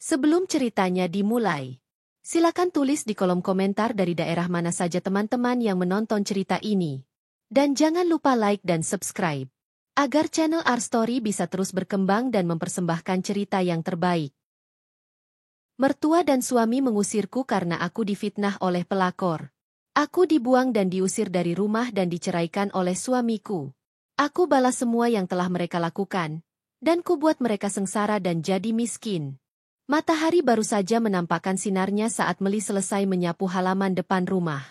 Sebelum ceritanya dimulai, silakan tulis di kolom komentar dari daerah mana saja teman-teman yang menonton cerita ini. Dan jangan lupa like dan subscribe, agar channel Our Story bisa terus berkembang dan mempersembahkan cerita yang terbaik. Mertua dan suami mengusirku karena aku difitnah oleh pelakor. Aku dibuang dan diusir dari rumah dan diceraikan oleh suamiku. Aku balas semua yang telah mereka lakukan, dan kubuat mereka sengsara dan jadi miskin. Matahari baru saja menampakkan sinarnya saat Meli selesai menyapu halaman depan rumah.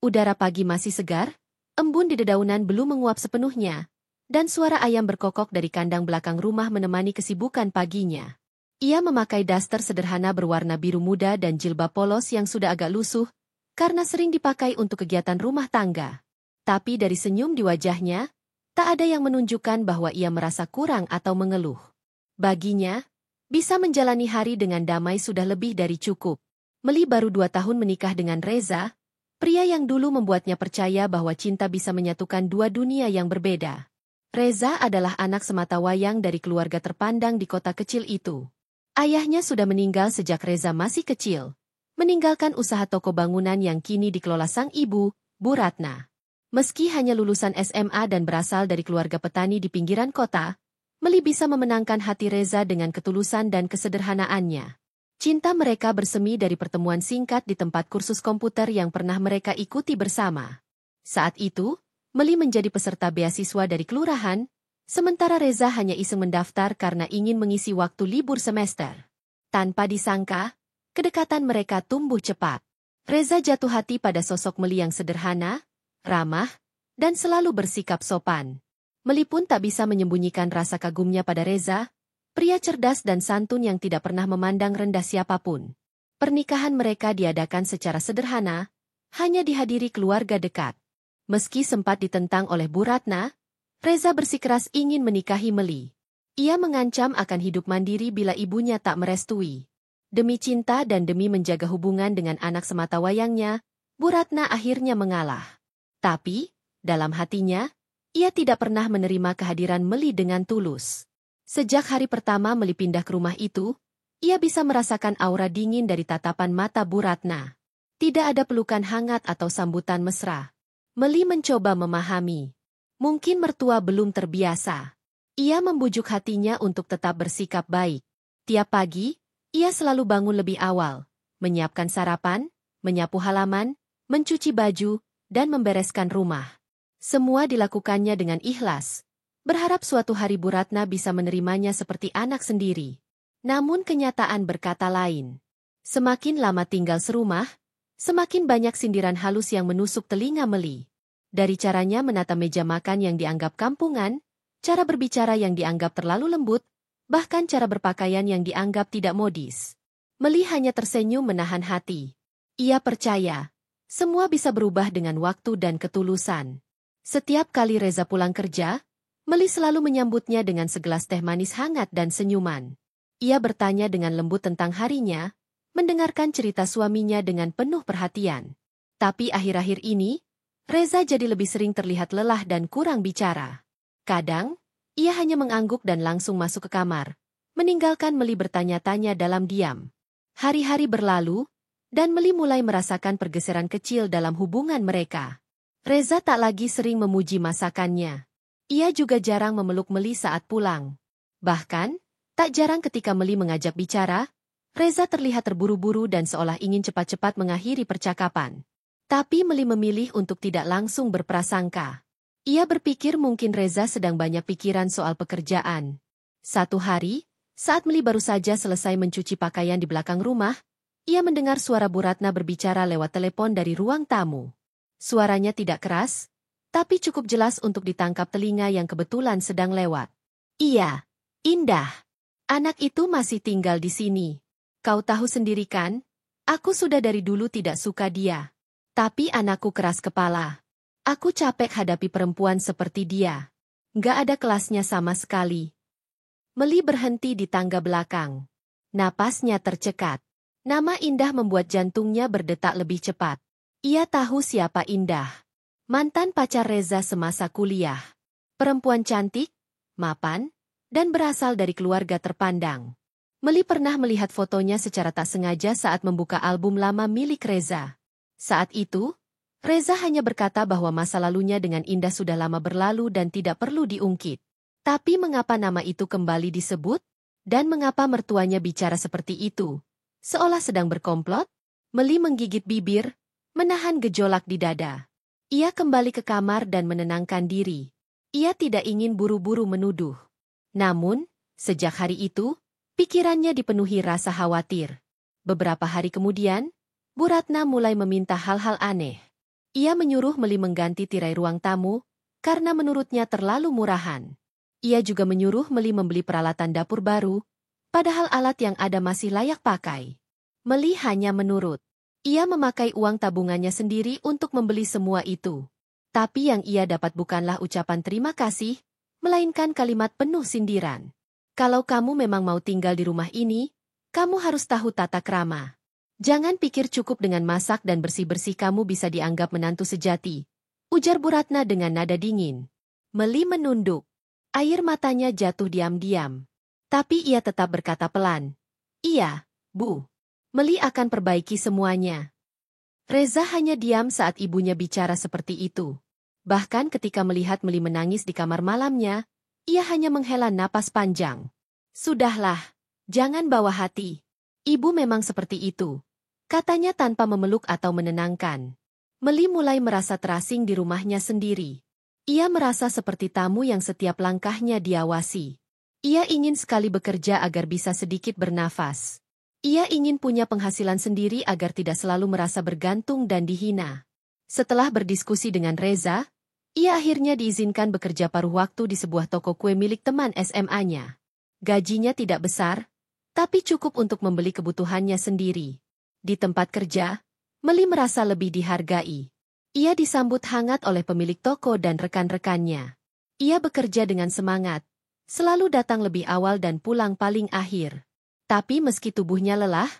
Udara pagi masih segar, embun di dedaunan belum menguap sepenuhnya, dan suara ayam berkokok dari kandang belakang rumah menemani kesibukan paginya. Ia memakai daster sederhana berwarna biru muda dan jilbab polos yang sudah agak lusuh, karena sering dipakai untuk kegiatan rumah tangga. Tapi dari senyum di wajahnya, tak ada yang menunjukkan bahwa ia merasa kurang atau mengeluh. Baginya, bisa menjalani hari dengan damai sudah lebih dari cukup. Meli baru 2 tahun menikah dengan Reza, pria yang dulu membuatnya percaya bahwa cinta bisa menyatukan dua dunia yang berbeda. Reza adalah anak sematawayang dari keluarga terpandang di kota kecil itu. Ayahnya sudah meninggal sejak Reza masih kecil, meninggalkan usaha toko bangunan yang kini dikelola sang ibu, Bu Ratna. Meski hanya lulusan SMA dan berasal dari keluarga petani di pinggiran kota, Meli bisa memenangkan hati Reza dengan ketulusan dan kesederhanaannya. Cinta mereka bersemi dari pertemuan singkat di tempat kursus komputer yang pernah mereka ikuti bersama. Saat itu, Meli menjadi peserta beasiswa dari kelurahan, sementara Reza hanya iseng mendaftar karena ingin mengisi waktu libur semester. Tanpa disangka, kedekatan mereka tumbuh cepat. Reza jatuh hati pada sosok Meli yang sederhana, ramah, dan selalu bersikap sopan. Meli pun tak bisa menyembunyikan rasa kagumnya pada Reza, pria cerdas dan santun yang tidak pernah memandang rendah siapapun. Pernikahan mereka diadakan secara sederhana, hanya dihadiri keluarga dekat. Meski sempat ditentang oleh Bu Ratna, Reza bersikeras ingin menikahi Meli. Ia mengancam akan hidup mandiri bila ibunya tak merestui. Demi cinta dan demi menjaga hubungan dengan anak sematawayangnya, Bu Ratna akhirnya mengalah. Tapi, dalam hatinya, ia tidak pernah menerima kehadiran Meli dengan tulus. Sejak hari pertama Meli pindah ke rumah itu, ia bisa merasakan aura dingin dari tatapan mata Bu Ratna. Tidak ada pelukan hangat atau sambutan mesra. Meli mencoba memahami. Mungkin mertua belum terbiasa. Ia membujuk hatinya untuk tetap bersikap baik. Tiap pagi, ia selalu bangun lebih awal, menyiapkan sarapan, menyapu halaman, mencuci baju, dan membereskan rumah. Semua dilakukannya dengan ikhlas, berharap suatu hari Bu Ratna bisa menerimanya seperti anak sendiri. Namun kenyataan berkata lain. Semakin lama tinggal serumah, semakin banyak sindiran halus yang menusuk telinga Meli. Dari caranya menata meja makan yang dianggap kampungan, cara berbicara yang dianggap terlalu lembut, bahkan cara berpakaian yang dianggap tidak modis. Meli hanya tersenyum menahan hati. Ia percaya, semua bisa berubah dengan waktu dan ketulusan. Setiap kali Reza pulang kerja, Meli selalu menyambutnya dengan segelas teh manis hangat dan senyuman. Ia bertanya dengan lembut tentang harinya, mendengarkan cerita suaminya dengan penuh perhatian. Tapi akhir-akhir ini, Reza jadi lebih sering terlihat lelah dan kurang bicara. Kadang, ia hanya mengangguk dan langsung masuk ke kamar, meninggalkan Meli bertanya-tanya dalam diam. Hari-hari berlalu, dan Meli mulai merasakan pergeseran kecil dalam hubungan mereka. Reza tak lagi sering memuji masakannya. Ia juga jarang memeluk Meli saat pulang. Bahkan, tak jarang ketika Meli mengajak bicara, Reza terlihat terburu-buru dan seolah ingin cepat-cepat mengakhiri percakapan. Tapi Meli memilih untuk tidak langsung berprasangka. Ia berpikir mungkin Reza sedang banyak pikiran soal pekerjaan. Satu hari, saat Meli baru saja selesai mencuci pakaian di belakang rumah, ia mendengar suara Bu Ratna berbicara lewat telepon dari ruang tamu. Suaranya tidak keras, tapi cukup jelas untuk ditangkap telinga yang kebetulan sedang lewat. Iya, Indah. Anak itu masih tinggal di sini. Kau tahu sendiri kan, aku sudah dari dulu tidak suka dia. Tapi anakku keras kepala. Aku capek hadapi perempuan seperti dia. Nggak ada kelasnya sama sekali. Meli berhenti di tangga belakang. Napasnya tercekat. Nama Indah membuat jantungnya berdetak lebih cepat. Ia tahu siapa Indah. Mantan pacar Reza semasa kuliah. Perempuan cantik, mapan, dan berasal dari keluarga terpandang. Meli pernah melihat fotonya secara tak sengaja saat membuka album lama milik Reza. Saat itu, Reza hanya berkata bahwa masa lalunya dengan Indah sudah lama berlalu dan tidak perlu diungkit. Tapi mengapa nama itu kembali disebut? Dan mengapa mertuanya bicara seperti itu? Seolah sedang berkomplot? Meli menggigit bibir, menahan gejolak di dada. Ia kembali ke kamar dan menenangkan diri. Ia tidak ingin buru-buru menuduh. Namun, sejak hari itu, pikirannya dipenuhi rasa khawatir. Beberapa hari kemudian, Bu Ratna mulai meminta hal-hal aneh. Ia menyuruh Meli mengganti tirai ruang tamu, karena menurutnya terlalu murahan. Ia juga menyuruh Meli membeli peralatan dapur baru, padahal alat yang ada masih layak pakai. Meli hanya menurut. Ia memakai uang tabungannya sendiri untuk membeli semua itu. Tapi yang ia dapat bukanlah ucapan terima kasih, melainkan kalimat penuh sindiran. Kalau kamu memang mau tinggal di rumah ini, kamu harus tahu tata krama. Jangan pikir cukup dengan masak dan bersih-bersih kamu bisa dianggap menantu sejati, ujar Bu Ratna dengan nada dingin. Meli menunduk. Air matanya jatuh diam-diam. Tapi ia tetap berkata pelan. Iya, Bu. Meli akan perbaiki semuanya. Reza hanya diam saat ibunya bicara seperti itu. Bahkan ketika melihat Meli menangis di kamar malamnya, ia hanya menghela napas panjang. Sudahlah, jangan bawa hati. Ibu memang seperti itu, katanya tanpa memeluk atau menenangkan. Meli mulai merasa terasing di rumahnya sendiri. Ia merasa seperti tamu yang setiap langkahnya diawasi. Ia ingin sekali bekerja agar bisa sedikit bernafas. Ia ingin punya penghasilan sendiri agar tidak selalu merasa bergantung dan dihina. Setelah berdiskusi dengan Reza, ia akhirnya diizinkan bekerja paruh waktu di sebuah toko kue milik teman SMA-nya. Gajinya tidak besar, tapi cukup untuk membeli kebutuhannya sendiri. Di tempat kerja, Meli merasa lebih dihargai. Ia disambut hangat oleh pemilik toko dan rekan-rekannya. Ia bekerja dengan semangat, selalu datang lebih awal dan pulang paling akhir. Tapi meski tubuhnya lelah,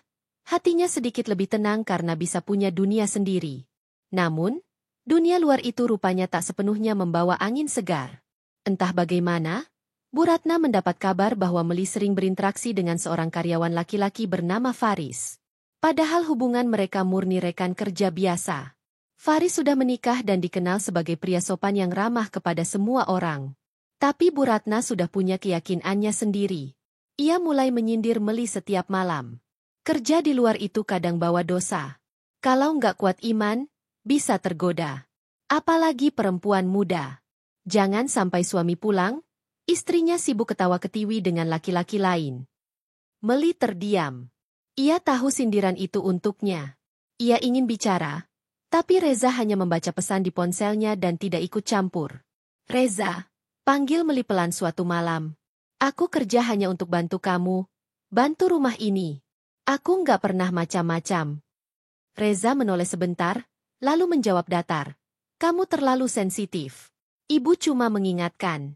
hatinya sedikit lebih tenang karena bisa punya dunia sendiri. Namun, dunia luar itu rupanya tak sepenuhnya membawa angin segar. Entah bagaimana, Bu Ratna mendapat kabar bahwa Meli sering berinteraksi dengan seorang karyawan laki-laki bernama Faris. Padahal hubungan mereka murni rekan kerja biasa. Faris sudah menikah dan dikenal sebagai pria sopan yang ramah kepada semua orang. Tapi Bu Ratna sudah punya keyakinannya sendiri. Ia mulai menyindir Meli setiap malam. Kerja di luar itu kadang bawa dosa. Kalau nggak kuat iman, bisa tergoda. Apalagi perempuan muda. Jangan sampai suami pulang, istrinya sibuk ketawa-ketiwi dengan laki-laki lain. Meli terdiam. Ia tahu sindiran itu untuknya. Ia ingin bicara, tapi Reza hanya membaca pesan di ponselnya dan tidak ikut campur. Reza, panggil Meli pelan suatu malam. Aku kerja hanya untuk bantu kamu, bantu rumah ini. Aku nggak pernah macam-macam. Reza menoleh sebentar, lalu menjawab datar. Kamu terlalu sensitif. Ibu cuma mengingatkan.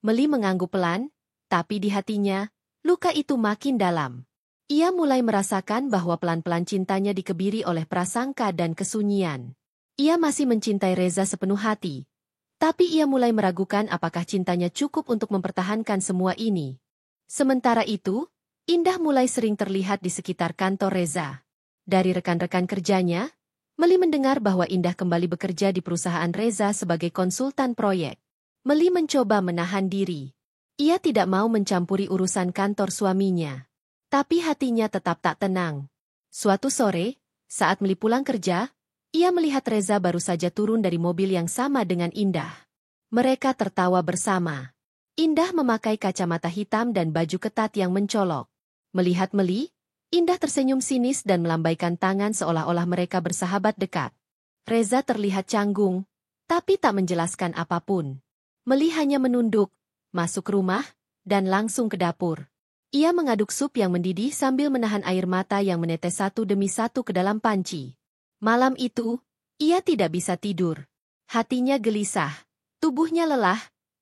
Meli mengangguk pelan, tapi di hatinya, luka itu makin dalam. Ia mulai merasakan bahwa pelan-pelan cintanya dikebiri oleh prasangka dan kesunyian. Ia masih mencintai Reza sepenuh hati. Tapi ia mulai meragukan apakah cintanya cukup untuk mempertahankan semua ini. Sementara itu, Indah mulai sering terlihat di sekitar kantor Reza. Dari rekan-rekan kerjanya, Meli mendengar bahwa Indah kembali bekerja di perusahaan Reza sebagai konsultan proyek. Meli mencoba menahan diri. Ia tidak mau mencampuri urusan kantor suaminya. Tapi hatinya tetap tak tenang. Suatu sore, saat Meli pulang kerja, ia melihat Reza baru saja turun dari mobil yang sama dengan Indah. Mereka tertawa bersama. Indah memakai kacamata hitam dan baju ketat yang mencolok. Melihat Meli, Indah tersenyum sinis dan melambaikan tangan seolah-olah mereka bersahabat dekat. Reza terlihat canggung, tapi tak menjelaskan apapun. Meli hanya menunduk, masuk rumah, dan langsung ke dapur. Ia mengaduk sup yang mendidih sambil menahan air mata yang menetes satu demi satu ke dalam panci. Malam itu, ia tidak bisa tidur. Hatinya gelisah, tubuhnya lelah,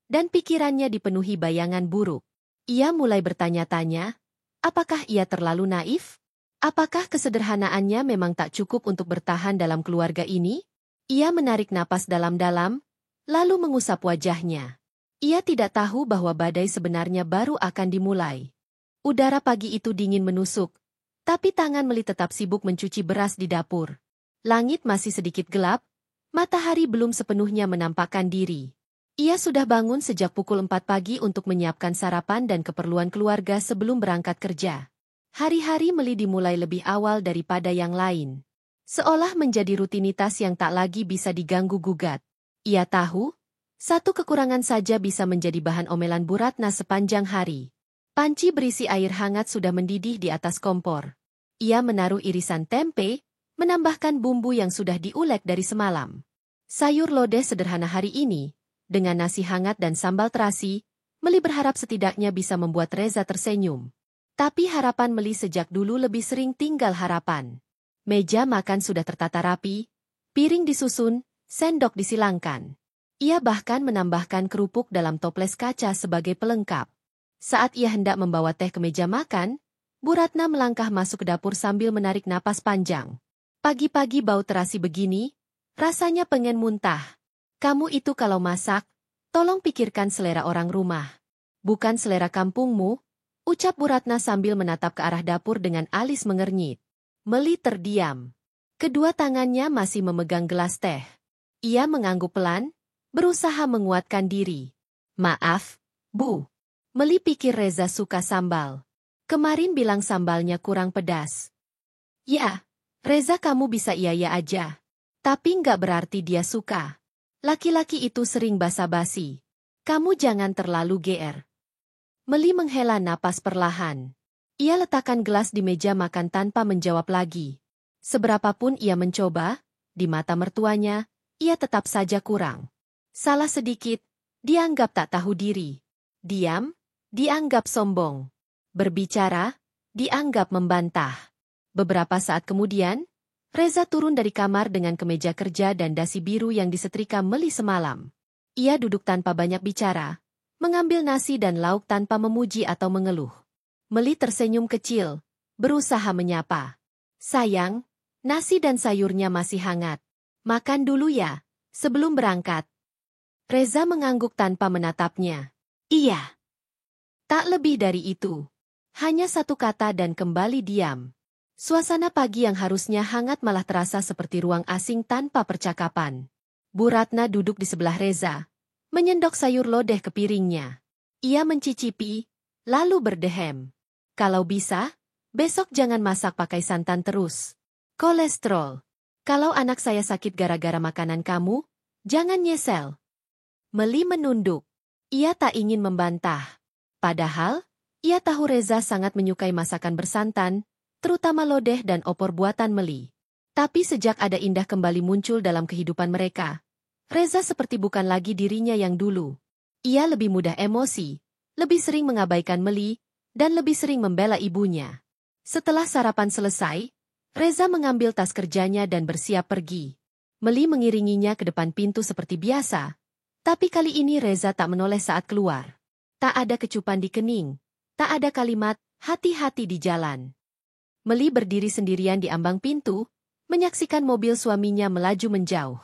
dan pikirannya dipenuhi bayangan buruk. Ia mulai bertanya-tanya, apakah ia terlalu naif? Apakah kesederhanaannya memang tak cukup untuk bertahan dalam keluarga ini? Ia menarik napas dalam-dalam, lalu mengusap wajahnya. Ia tidak tahu bahwa badai sebenarnya baru akan dimulai. Udara pagi itu dingin menusuk, tapi tangan Meli tetap sibuk mencuci beras di dapur. Langit masih sedikit gelap, matahari belum sepenuhnya menampakkan diri. Ia sudah bangun sejak pukul 4 pagi untuk menyiapkan sarapan dan keperluan keluarga sebelum berangkat kerja. Hari-hari Meli dimulai lebih awal daripada yang lain. Seolah menjadi rutinitas yang tak lagi bisa diganggu-gugat. Ia tahu, satu kekurangan saja bisa menjadi bahan omelan Bu Ratna sepanjang hari. Panci berisi air hangat sudah mendidih di atas kompor. Ia menaruh irisan tempe, menambahkan bumbu yang sudah diulek dari semalam. Sayur lodeh sederhana hari ini, dengan nasi hangat dan sambal terasi, Meli berharap setidaknya bisa membuat Reza tersenyum. Tapi harapan Meli sejak dulu lebih sering tinggal harapan. Meja makan sudah tertata rapi, piring disusun, sendok disilangkan. Ia bahkan menambahkan kerupuk dalam toples kaca sebagai pelengkap. Saat ia hendak membawa teh ke meja makan, Bu Ratna melangkah masuk ke dapur sambil menarik napas panjang. Pagi-pagi bau terasi begini, rasanya pengen muntah. Kamu itu kalau masak, tolong pikirkan selera orang rumah. Bukan selera kampungmu, ucap Bu Ratna sambil menatap ke arah dapur dengan alis mengernyit. Meli terdiam. Kedua tangannya masih memegang gelas teh. Ia mengangguk pelan, berusaha menguatkan diri. Maaf, Bu. Meli pikir Reza suka sambal. Kemarin bilang sambalnya kurang pedas. Ya, Reza kamu bisa iya-iya aja. Tapi nggak berarti dia suka. Laki-laki itu sering basa-basi. Kamu jangan terlalu GR. Meli menghela napas perlahan. Ia letakkan gelas di meja makan tanpa menjawab lagi. Seberapapun ia mencoba, di mata mertuanya, ia tetap saja kurang. Salah sedikit, dianggap tak tahu diri. Diam, dianggap sombong. Berbicara, dianggap membantah. Beberapa saat kemudian, Reza turun dari kamar dengan kemeja kerja dan dasi biru yang disetrika Meli semalam. Ia duduk tanpa banyak bicara, mengambil nasi dan lauk tanpa memuji atau mengeluh. Meli tersenyum kecil, berusaha menyapa. Sayang, nasi dan sayurnya masih hangat. Makan dulu ya, sebelum berangkat. Reza mengangguk tanpa menatapnya. Iya. Tak lebih dari itu. Hanya satu kata dan kembali diam. Suasana pagi yang harusnya hangat malah terasa seperti ruang asing tanpa percakapan. Bu Ratna duduk di sebelah Reza, menyendok sayur lodeh ke piringnya. Ia mencicipi, lalu berdehem. Kalau bisa, besok jangan masak pakai santan terus. Kolesterol. Kalau anak saya sakit gara-gara makanan kamu, jangan nyesel. Meli menunduk. Ia tak ingin membantah. Padahal, ia tahu Reza sangat menyukai masakan bersantan, terutama lodeh dan opor buatan Meli. Tapi sejak ada Indah kembali muncul dalam kehidupan mereka, Reza seperti bukan lagi dirinya yang dulu. Ia lebih mudah emosi, lebih sering mengabaikan Meli, dan lebih sering membela ibunya. Setelah sarapan selesai, Reza mengambil tas kerjanya dan bersiap pergi. Meli mengiringinya ke depan pintu seperti biasa, tapi kali ini Reza tak menoleh saat keluar. Tak ada kecupan di kening, tak ada kalimat, hati-hati di jalan. Meli berdiri sendirian di ambang pintu, menyaksikan mobil suaminya melaju menjauh.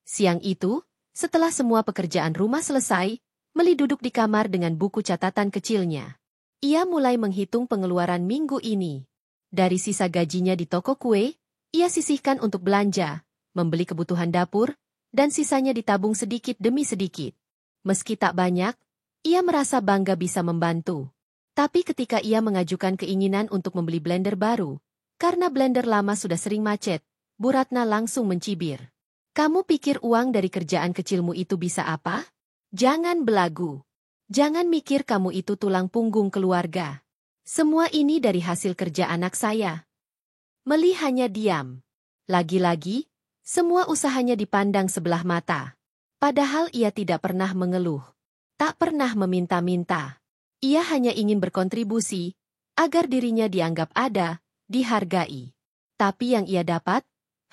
Siang itu, setelah semua pekerjaan rumah selesai, Meli duduk di kamar dengan buku catatan kecilnya. Ia mulai menghitung pengeluaran minggu ini. Dari sisa gajinya di toko kue, ia sisihkan untuk belanja, membeli kebutuhan dapur, dan sisanya ditabung sedikit demi sedikit. Meski tak banyak, ia merasa bangga bisa membantu. Tapi ketika ia mengajukan keinginan untuk membeli blender baru, karena blender lama sudah sering macet, Bu Ratna langsung mencibir. Kamu pikir uang dari kerjaan kecilmu itu bisa apa? Jangan belagu. Jangan mikir kamu itu tulang punggung keluarga. Semua ini dari hasil kerja anak saya. Meli hanya diam. Lagi-lagi, semua usahanya dipandang sebelah mata. Padahal ia tidak pernah mengeluh. Tak pernah meminta-minta. Ia hanya ingin berkontribusi, agar dirinya dianggap ada, dihargai. Tapi yang ia dapat,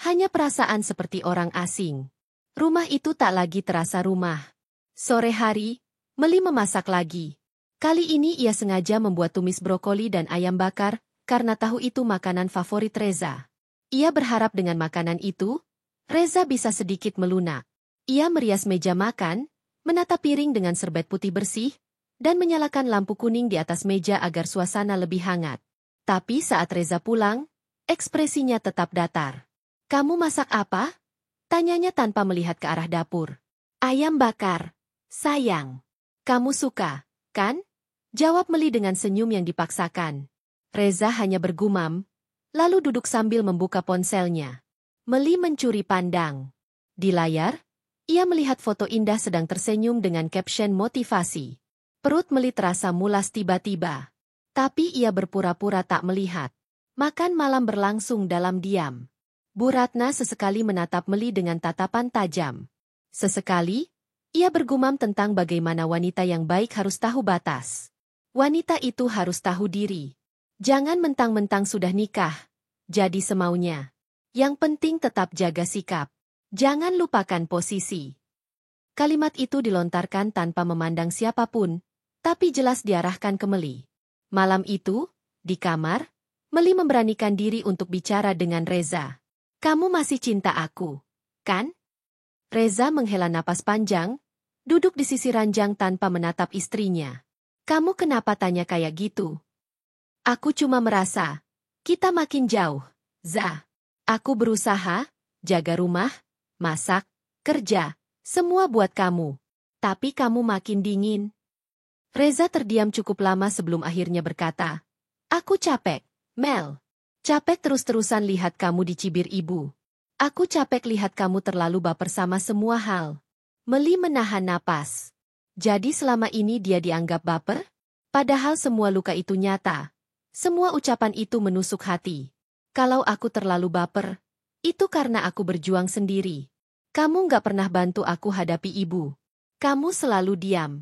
hanya perasaan seperti orang asing. Rumah itu tak lagi terasa rumah. Sore hari, Meli memasak lagi. Kali ini ia sengaja membuat tumis brokoli dan ayam bakar, karena tahu itu makanan favorit Reza. Ia berharap dengan makanan itu, Reza bisa sedikit melunak. Ia merias meja makan, menata piring dengan serbet putih bersih, dan menyalakan lampu kuning di atas meja agar suasana lebih hangat. Tapi saat Reza pulang, ekspresinya tetap datar. "Kamu masak apa?" tanyanya tanpa melihat ke arah dapur. "Ayam bakar, sayang. Kamu suka, kan?" jawab Meli dengan senyum yang dipaksakan. Reza hanya bergumam, lalu duduk sambil membuka ponselnya. Meli mencuri pandang. Di layar, ia melihat foto indah sedang tersenyum dengan caption motivasi. Perut Meli terasa mulas tiba-tiba. Tapi ia berpura-pura tak melihat. Makan malam berlangsung dalam diam. Bu Ratna sesekali menatap Meli dengan tatapan tajam. Sesekali, ia bergumam tentang bagaimana wanita yang baik harus tahu batas. Wanita itu harus tahu diri. Jangan mentang-mentang sudah nikah, jadi semaunya. Yang penting tetap jaga sikap. Jangan lupakan posisi. Kalimat itu dilontarkan tanpa memandang siapapun, tapi jelas diarahkan ke Meli. Malam itu, di kamar, Meli memberanikan diri untuk bicara dengan Reza. "Kamu masih cinta aku, kan?" Reza menghela napas panjang, duduk di sisi ranjang tanpa menatap istrinya. "Kamu kenapa tanya kayak gitu?" "Aku cuma merasa, kita makin jauh, Za. Aku berusaha, jaga rumah, masak, kerja, semua buat kamu. Tapi kamu makin dingin." Reza terdiam cukup lama sebelum akhirnya berkata, "Aku capek, Mel. Capek terus-terusan lihat kamu dicibir ibu. Aku capek lihat kamu terlalu baper sama semua hal." Meli menahan napas. Jadi selama ini dia dianggap baper? Padahal semua luka itu nyata. Semua ucapan itu menusuk hati. "Kalau aku terlalu baper, itu karena aku berjuang sendiri. Kamu nggak pernah bantu aku hadapi ibu. Kamu selalu diam."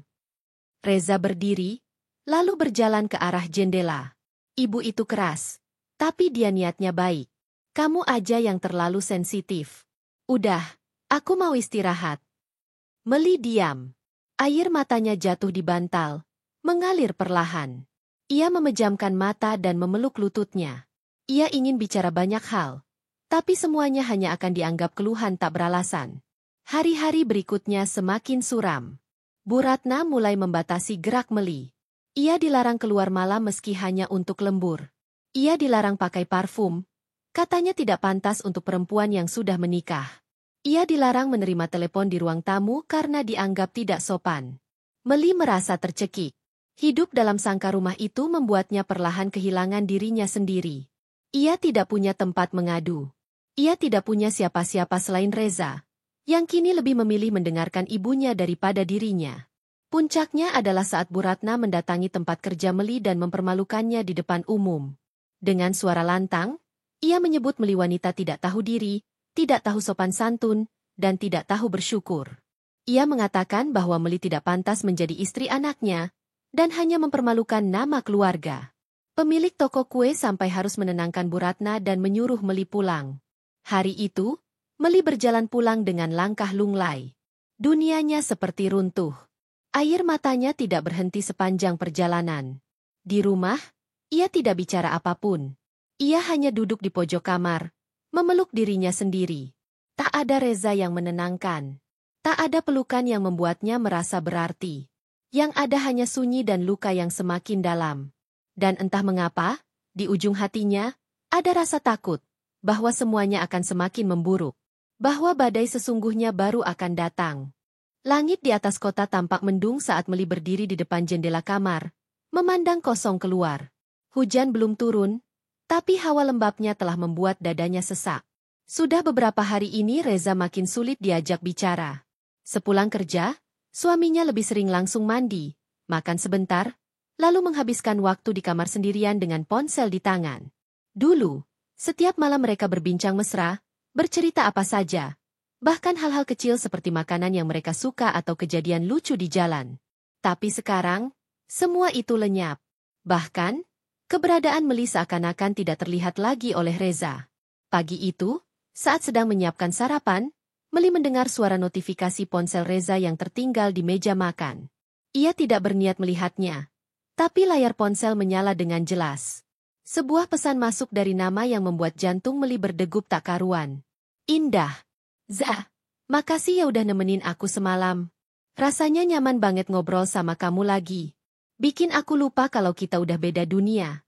Reza berdiri, lalu berjalan ke arah jendela. "Ibu itu keras, tapi dia niatnya baik. Kamu aja yang terlalu sensitif. Udah, aku mau istirahat." Meli diam. Air matanya jatuh di bantal, mengalir perlahan. Ia memejamkan mata dan memeluk lututnya. Ia ingin bicara banyak hal, tapi semuanya hanya akan dianggap keluhan tak beralasan. Hari-hari berikutnya semakin suram. Bu Ratna mulai membatasi gerak Meli. Ia dilarang keluar malam meski hanya untuk lembur. Ia dilarang pakai parfum. Katanya tidak pantas untuk perempuan yang sudah menikah. Ia dilarang menerima telepon di ruang tamu karena dianggap tidak sopan. Meli merasa tercekik. Hidup dalam sangkar rumah itu membuatnya perlahan kehilangan dirinya sendiri. Ia tidak punya tempat mengadu. Ia tidak punya siapa-siapa selain Reza, yang kini lebih memilih mendengarkan ibunya daripada dirinya. Puncaknya adalah saat Bu Ratna mendatangi tempat kerja Meli dan mempermalukannya di depan umum. Dengan suara lantang, ia menyebut Meli wanita tidak tahu diri, tidak tahu sopan santun, dan tidak tahu bersyukur. Ia mengatakan bahwa Meli tidak pantas menjadi istri anaknya, dan hanya mempermalukan nama keluarga. Pemilik toko kue sampai harus menenangkan Bu Ratna dan menyuruh Meli pulang. Hari itu, Meli berjalan pulang dengan langkah lunglai. Dunianya seperti runtuh. Air matanya tidak berhenti sepanjang perjalanan. Di rumah, ia tidak bicara apapun. Ia hanya duduk di pojok kamar, memeluk dirinya sendiri. Tak ada Reza yang menenangkan. Tak ada pelukan yang membuatnya merasa berarti. Yang ada hanya sunyi dan luka yang semakin dalam. Dan entah mengapa, di ujung hatinya, ada rasa takut bahwa semuanya akan semakin memburuk. Bahwa badai sesungguhnya baru akan datang. Langit di atas kota tampak mendung saat Meli berdiri di depan jendela kamar, memandang kosong keluar. Hujan belum turun, tapi hawa lembabnya telah membuat dadanya sesak. Sudah beberapa hari ini Reza makin sulit diajak bicara. Sepulang kerja, suaminya lebih sering langsung mandi, makan sebentar, lalu menghabiskan waktu di kamar sendirian dengan ponsel di tangan. Dulu, setiap malam mereka berbincang mesra, bercerita apa saja, bahkan hal-hal kecil seperti makanan yang mereka suka atau kejadian lucu di jalan. Tapi sekarang, semua itu lenyap. Bahkan, keberadaan Meli seakan-akan tidak terlihat lagi oleh Reza. Pagi itu, saat sedang menyiapkan sarapan, Meli mendengar suara notifikasi ponsel Reza yang tertinggal di meja makan. Ia tidak berniat melihatnya, tapi layar ponsel menyala dengan jelas. Sebuah pesan masuk dari nama yang membuat jantung Meli berdegup tak karuan. "Indah. Za, makasih ya udah nemenin aku semalam. Rasanya nyaman banget ngobrol sama kamu lagi." Bikin aku lupa kalau kita udah beda dunia.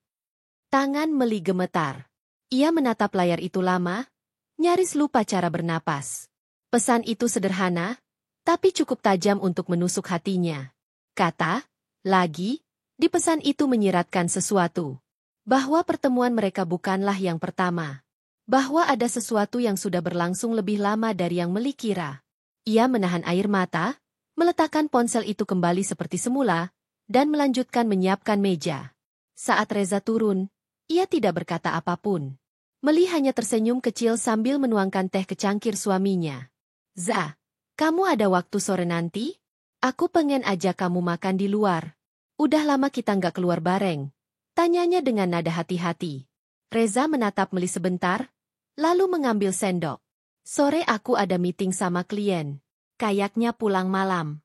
Tangan Meli gemetar. Ia menatap layar itu lama, nyaris lupa cara bernapas. Pesan itu sederhana, tapi cukup tajam untuk menusuk hatinya. Kata, lagi, di pesan itu menyiratkan sesuatu. Bahwa pertemuan mereka bukanlah yang pertama. Bahwa ada sesuatu yang sudah berlangsung lebih lama dari yang Meli kira. Ia menahan air mata, meletakkan ponsel itu kembali seperti semula, dan melanjutkan menyiapkan meja. Saat Reza turun, ia tidak berkata apapun. Meli hanya tersenyum kecil sambil menuangkan teh ke cangkir suaminya. Za, kamu ada waktu sore nanti? Aku pengen ajak kamu makan di luar. Udah lama kita nggak keluar bareng. Tanyanya dengan nada hati-hati. Reza menatap Meli sebentar, lalu mengambil sendok. Sore aku ada meeting sama klien. Kayaknya pulang malam.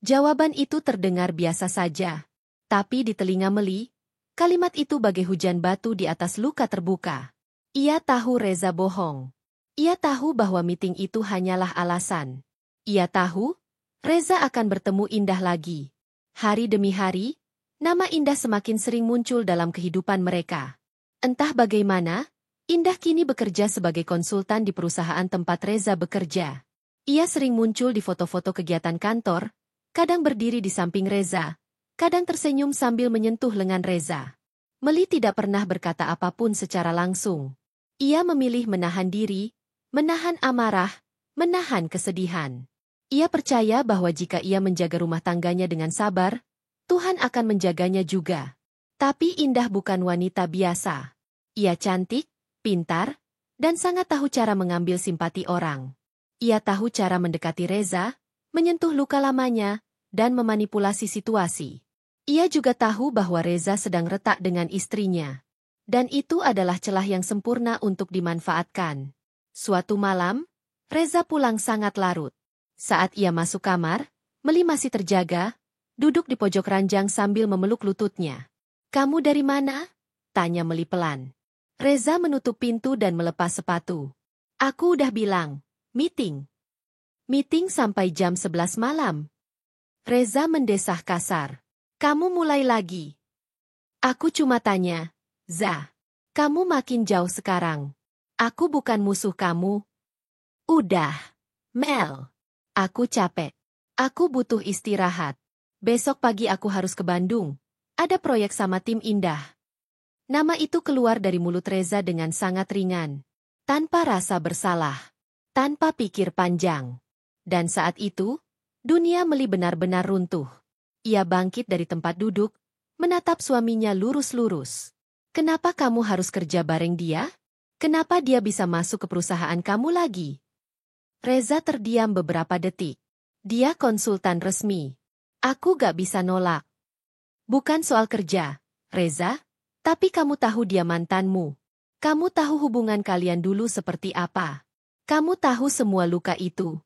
Jawaban itu terdengar biasa saja. Tapi di telinga Meli, kalimat itu bagai hujan batu di atas luka terbuka. Ia tahu Reza bohong. Ia tahu bahwa meeting itu hanyalah alasan. Ia tahu, Reza akan bertemu Indah lagi. Hari demi hari, nama Indah semakin sering muncul dalam kehidupan mereka. Entah bagaimana, Indah kini bekerja sebagai konsultan di perusahaan tempat Reza bekerja. Ia sering muncul di foto-foto kegiatan kantor, kadang berdiri di samping Reza, kadang tersenyum sambil menyentuh lengan Reza. Meli tidak pernah berkata apapun secara langsung. Ia memilih menahan diri, menahan amarah, menahan kesedihan. Ia percaya bahwa jika ia menjaga rumah tangganya dengan sabar, Tuhan akan menjaganya juga. Tapi Indah bukan wanita biasa. Ia cantik, pintar, dan sangat tahu cara mengambil simpati orang. Ia tahu cara mendekati Reza, menyentuh luka lamanya, dan memanipulasi situasi. Ia juga tahu bahwa Reza sedang retak dengan istrinya. Dan itu adalah celah yang sempurna untuk dimanfaatkan. Suatu malam, Reza pulang sangat larut. Saat ia masuk kamar, Meli masih terjaga, duduk di pojok ranjang sambil memeluk lututnya. "Kamu dari mana?" tanya Meli pelan. Reza menutup pintu dan melepas sepatu. "Aku udah bilang, meeting. Meeting sampai jam 11 malam. Reza mendesah kasar. "Kamu mulai lagi." "Aku cuma tanya, Za. Kamu makin jauh sekarang. Aku bukan musuh kamu." "Udah, Mel. Aku capek. Aku butuh istirahat. Besok pagi aku harus ke Bandung. Ada proyek sama tim Indah." Nama itu keluar dari mulut Reza dengan sangat ringan. Tanpa rasa bersalah. Tanpa pikir panjang. Dan saat itu, dunia Meli benar-benar runtuh. Ia bangkit dari tempat duduk, menatap suaminya lurus-lurus. "Kenapa kamu harus kerja bareng dia? Kenapa dia bisa masuk ke perusahaan kamu lagi?" Reza terdiam beberapa detik. "Dia konsultan resmi. Aku gak bisa nolak." "Bukan soal kerja, Reza, tapi kamu tahu dia mantanmu. Kamu tahu hubungan kalian dulu seperti apa. Kamu tahu semua luka itu."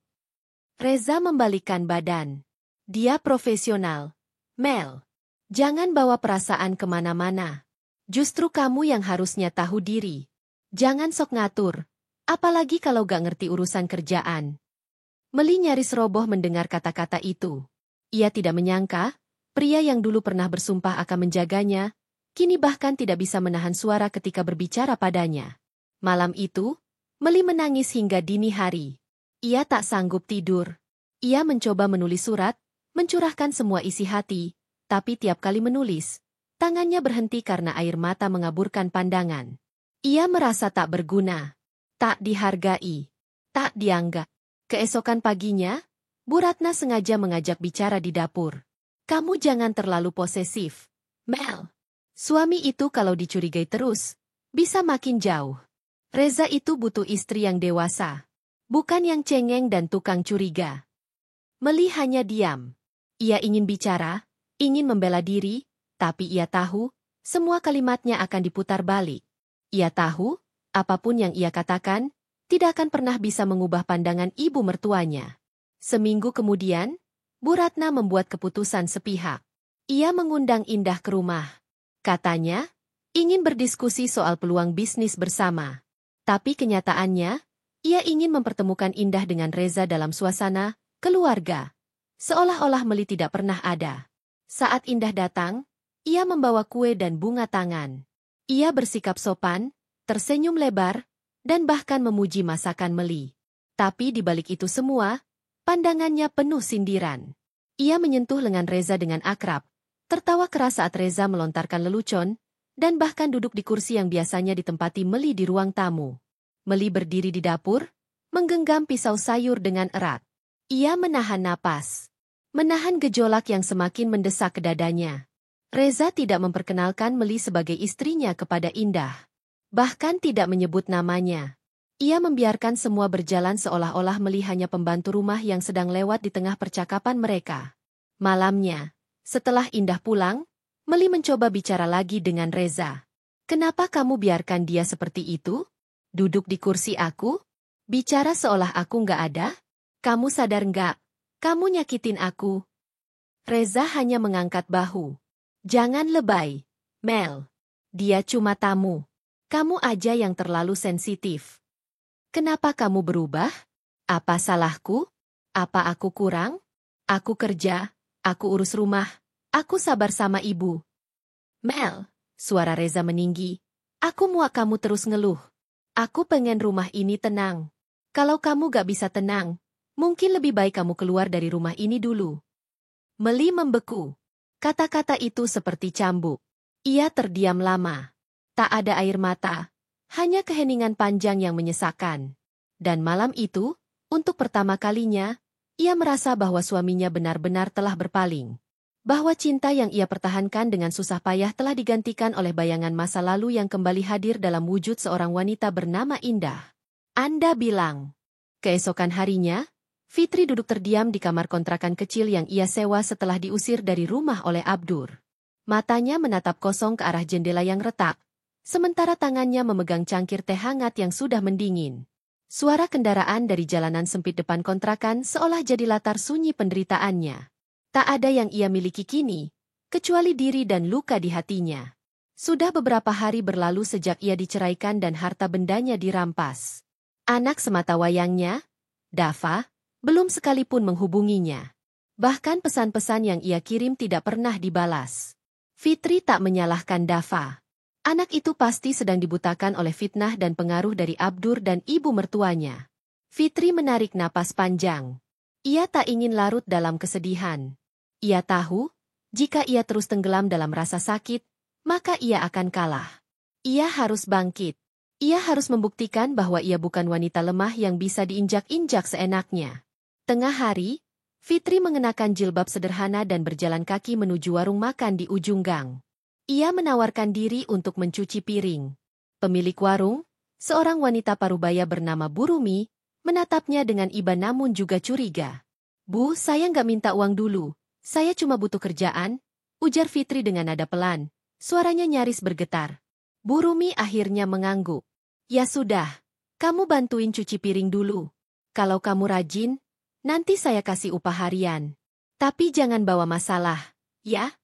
Reza membalikkan badan. "Dia profesional. Mel, jangan bawa perasaan kemana-mana. Justru kamu yang harusnya tahu diri. Jangan sok ngatur, apalagi kalau gak ngerti urusan kerjaan." Meli nyaris roboh mendengar kata-kata itu. Ia tidak menyangka, pria yang dulu pernah bersumpah akan menjaganya, kini bahkan tidak bisa menahan suara ketika berbicara padanya. Malam itu, Meli menangis hingga dini hari. Ia tak sanggup tidur. Ia mencoba menulis surat, mencurahkan semua isi hati, tapi tiap kali menulis, tangannya berhenti karena air mata mengaburkan pandangan. Ia merasa tak berguna, tak dihargai, tak dianggap. Keesokan paginya, Bu Ratna sengaja mengajak bicara di dapur. "Kamu jangan terlalu posesif, Mel. Suami itu kalau dicurigai terus, bisa makin jauh. Reza itu butuh istri yang dewasa. Bukan yang cengeng dan tukang curiga." Meli hanya diam. Ia ingin bicara, ingin membela diri, tapi ia tahu, semua kalimatnya akan diputar balik. Ia tahu, apapun yang ia katakan, tidak akan pernah bisa mengubah pandangan ibu mertuanya. Seminggu kemudian, Bu Ratna membuat keputusan sepihak. Ia mengundang Indah ke rumah. Katanya, ingin berdiskusi soal peluang bisnis bersama. Tapi kenyataannya, ia ingin mempertemukan Indah dengan Reza dalam suasana keluarga. Seolah-olah Meli tidak pernah ada. Saat Indah datang, ia membawa kue dan bunga tangan. Ia bersikap sopan, tersenyum lebar, dan bahkan memuji masakan Meli. Tapi di balik itu semua, pandangannya penuh sindiran. Ia menyentuh lengan Reza dengan akrab, tertawa keras saat Reza melontarkan lelucon, dan bahkan duduk di kursi yang biasanya ditempati Meli di ruang tamu. Meli berdiri di dapur, menggenggam pisau sayur dengan erat. Ia menahan napas, menahan gejolak yang semakin mendesak ke dadanya. Reza tidak memperkenalkan Meli sebagai istrinya kepada Indah. Bahkan tidak menyebut namanya. Ia membiarkan semua berjalan seolah-olah Meli hanya pembantu rumah yang sedang lewat di tengah percakapan mereka. Malamnya, setelah Indah pulang, Meli mencoba bicara lagi dengan Reza. "Kenapa kamu biarkan dia seperti itu? Duduk di kursi aku? Bicara seolah aku nggak ada? Kamu sadar nggak? Kamu nyakitin aku." Reza hanya mengangkat bahu. "Jangan lebay, Mel. Dia cuma tamu. Kamu aja yang terlalu sensitif. Kenapa kamu berubah? Apa salahku? Apa aku kurang? Aku kerja, aku urus rumah, aku sabar sama ibu." "Mel," suara Reza meninggi, "aku muak kamu terus ngeluh. Aku pengen rumah ini tenang. Kalau kamu gak bisa tenang, mungkin lebih baik kamu keluar dari rumah ini dulu." Meli membeku. Kata-kata itu seperti cambuk. Ia terdiam lama. Tak ada air mata, hanya keheningan panjang yang menyesakkan. Dan malam itu, untuk pertama kalinya, ia merasa bahwa suaminya benar-benar telah berpaling. Bahwa cinta yang ia pertahankan dengan susah payah telah digantikan oleh bayangan masa lalu yang kembali hadir dalam wujud seorang wanita bernama Indah. Anda bilang. Keesokan harinya, Fitri duduk terdiam di kamar kontrakan kecil yang ia sewa setelah diusir dari rumah oleh Abdur. Matanya menatap kosong ke arah jendela yang retak, sementara tangannya memegang cangkir teh hangat yang sudah mendingin. Suara kendaraan dari jalanan sempit depan kontrakan seolah jadi latar sunyi penderitaannya. Tak ada yang ia miliki kini, kecuali diri dan luka di hatinya. Sudah beberapa hari berlalu sejak ia diceraikan dan harta bendanya dirampas. Anak semata wayangnya, Dava, belum sekalipun menghubunginya. Bahkan pesan-pesan yang ia kirim tidak pernah dibalas. Fitri tak menyalahkan Dava. Anak itu pasti sedang dibutakan oleh fitnah dan pengaruh dari Abdur dan ibu mertuanya. Fitri menarik napas panjang. Ia tak ingin larut dalam kesedihan. Ia tahu, jika ia terus tenggelam dalam rasa sakit, maka ia akan kalah. Ia harus bangkit. Ia harus membuktikan bahwa ia bukan wanita lemah yang bisa diinjak-injak seenaknya. Tengah hari, Fitri mengenakan jilbab sederhana dan berjalan kaki menuju warung makan di ujung gang. Ia menawarkan diri untuk mencuci piring. Pemilik warung, seorang wanita parubaya bernama Bu Rumi, menatapnya dengan iba namun juga curiga. "Bu, saya nggak minta uang dulu. Saya cuma butuh kerjaan," ujar Fitri dengan nada pelan. Suaranya nyaris bergetar. Bu Rumi akhirnya mengangguk. "Ya sudah, kamu bantuin cuci piring dulu. Kalau kamu rajin, nanti saya kasih upah harian. Tapi jangan bawa masalah, ya?"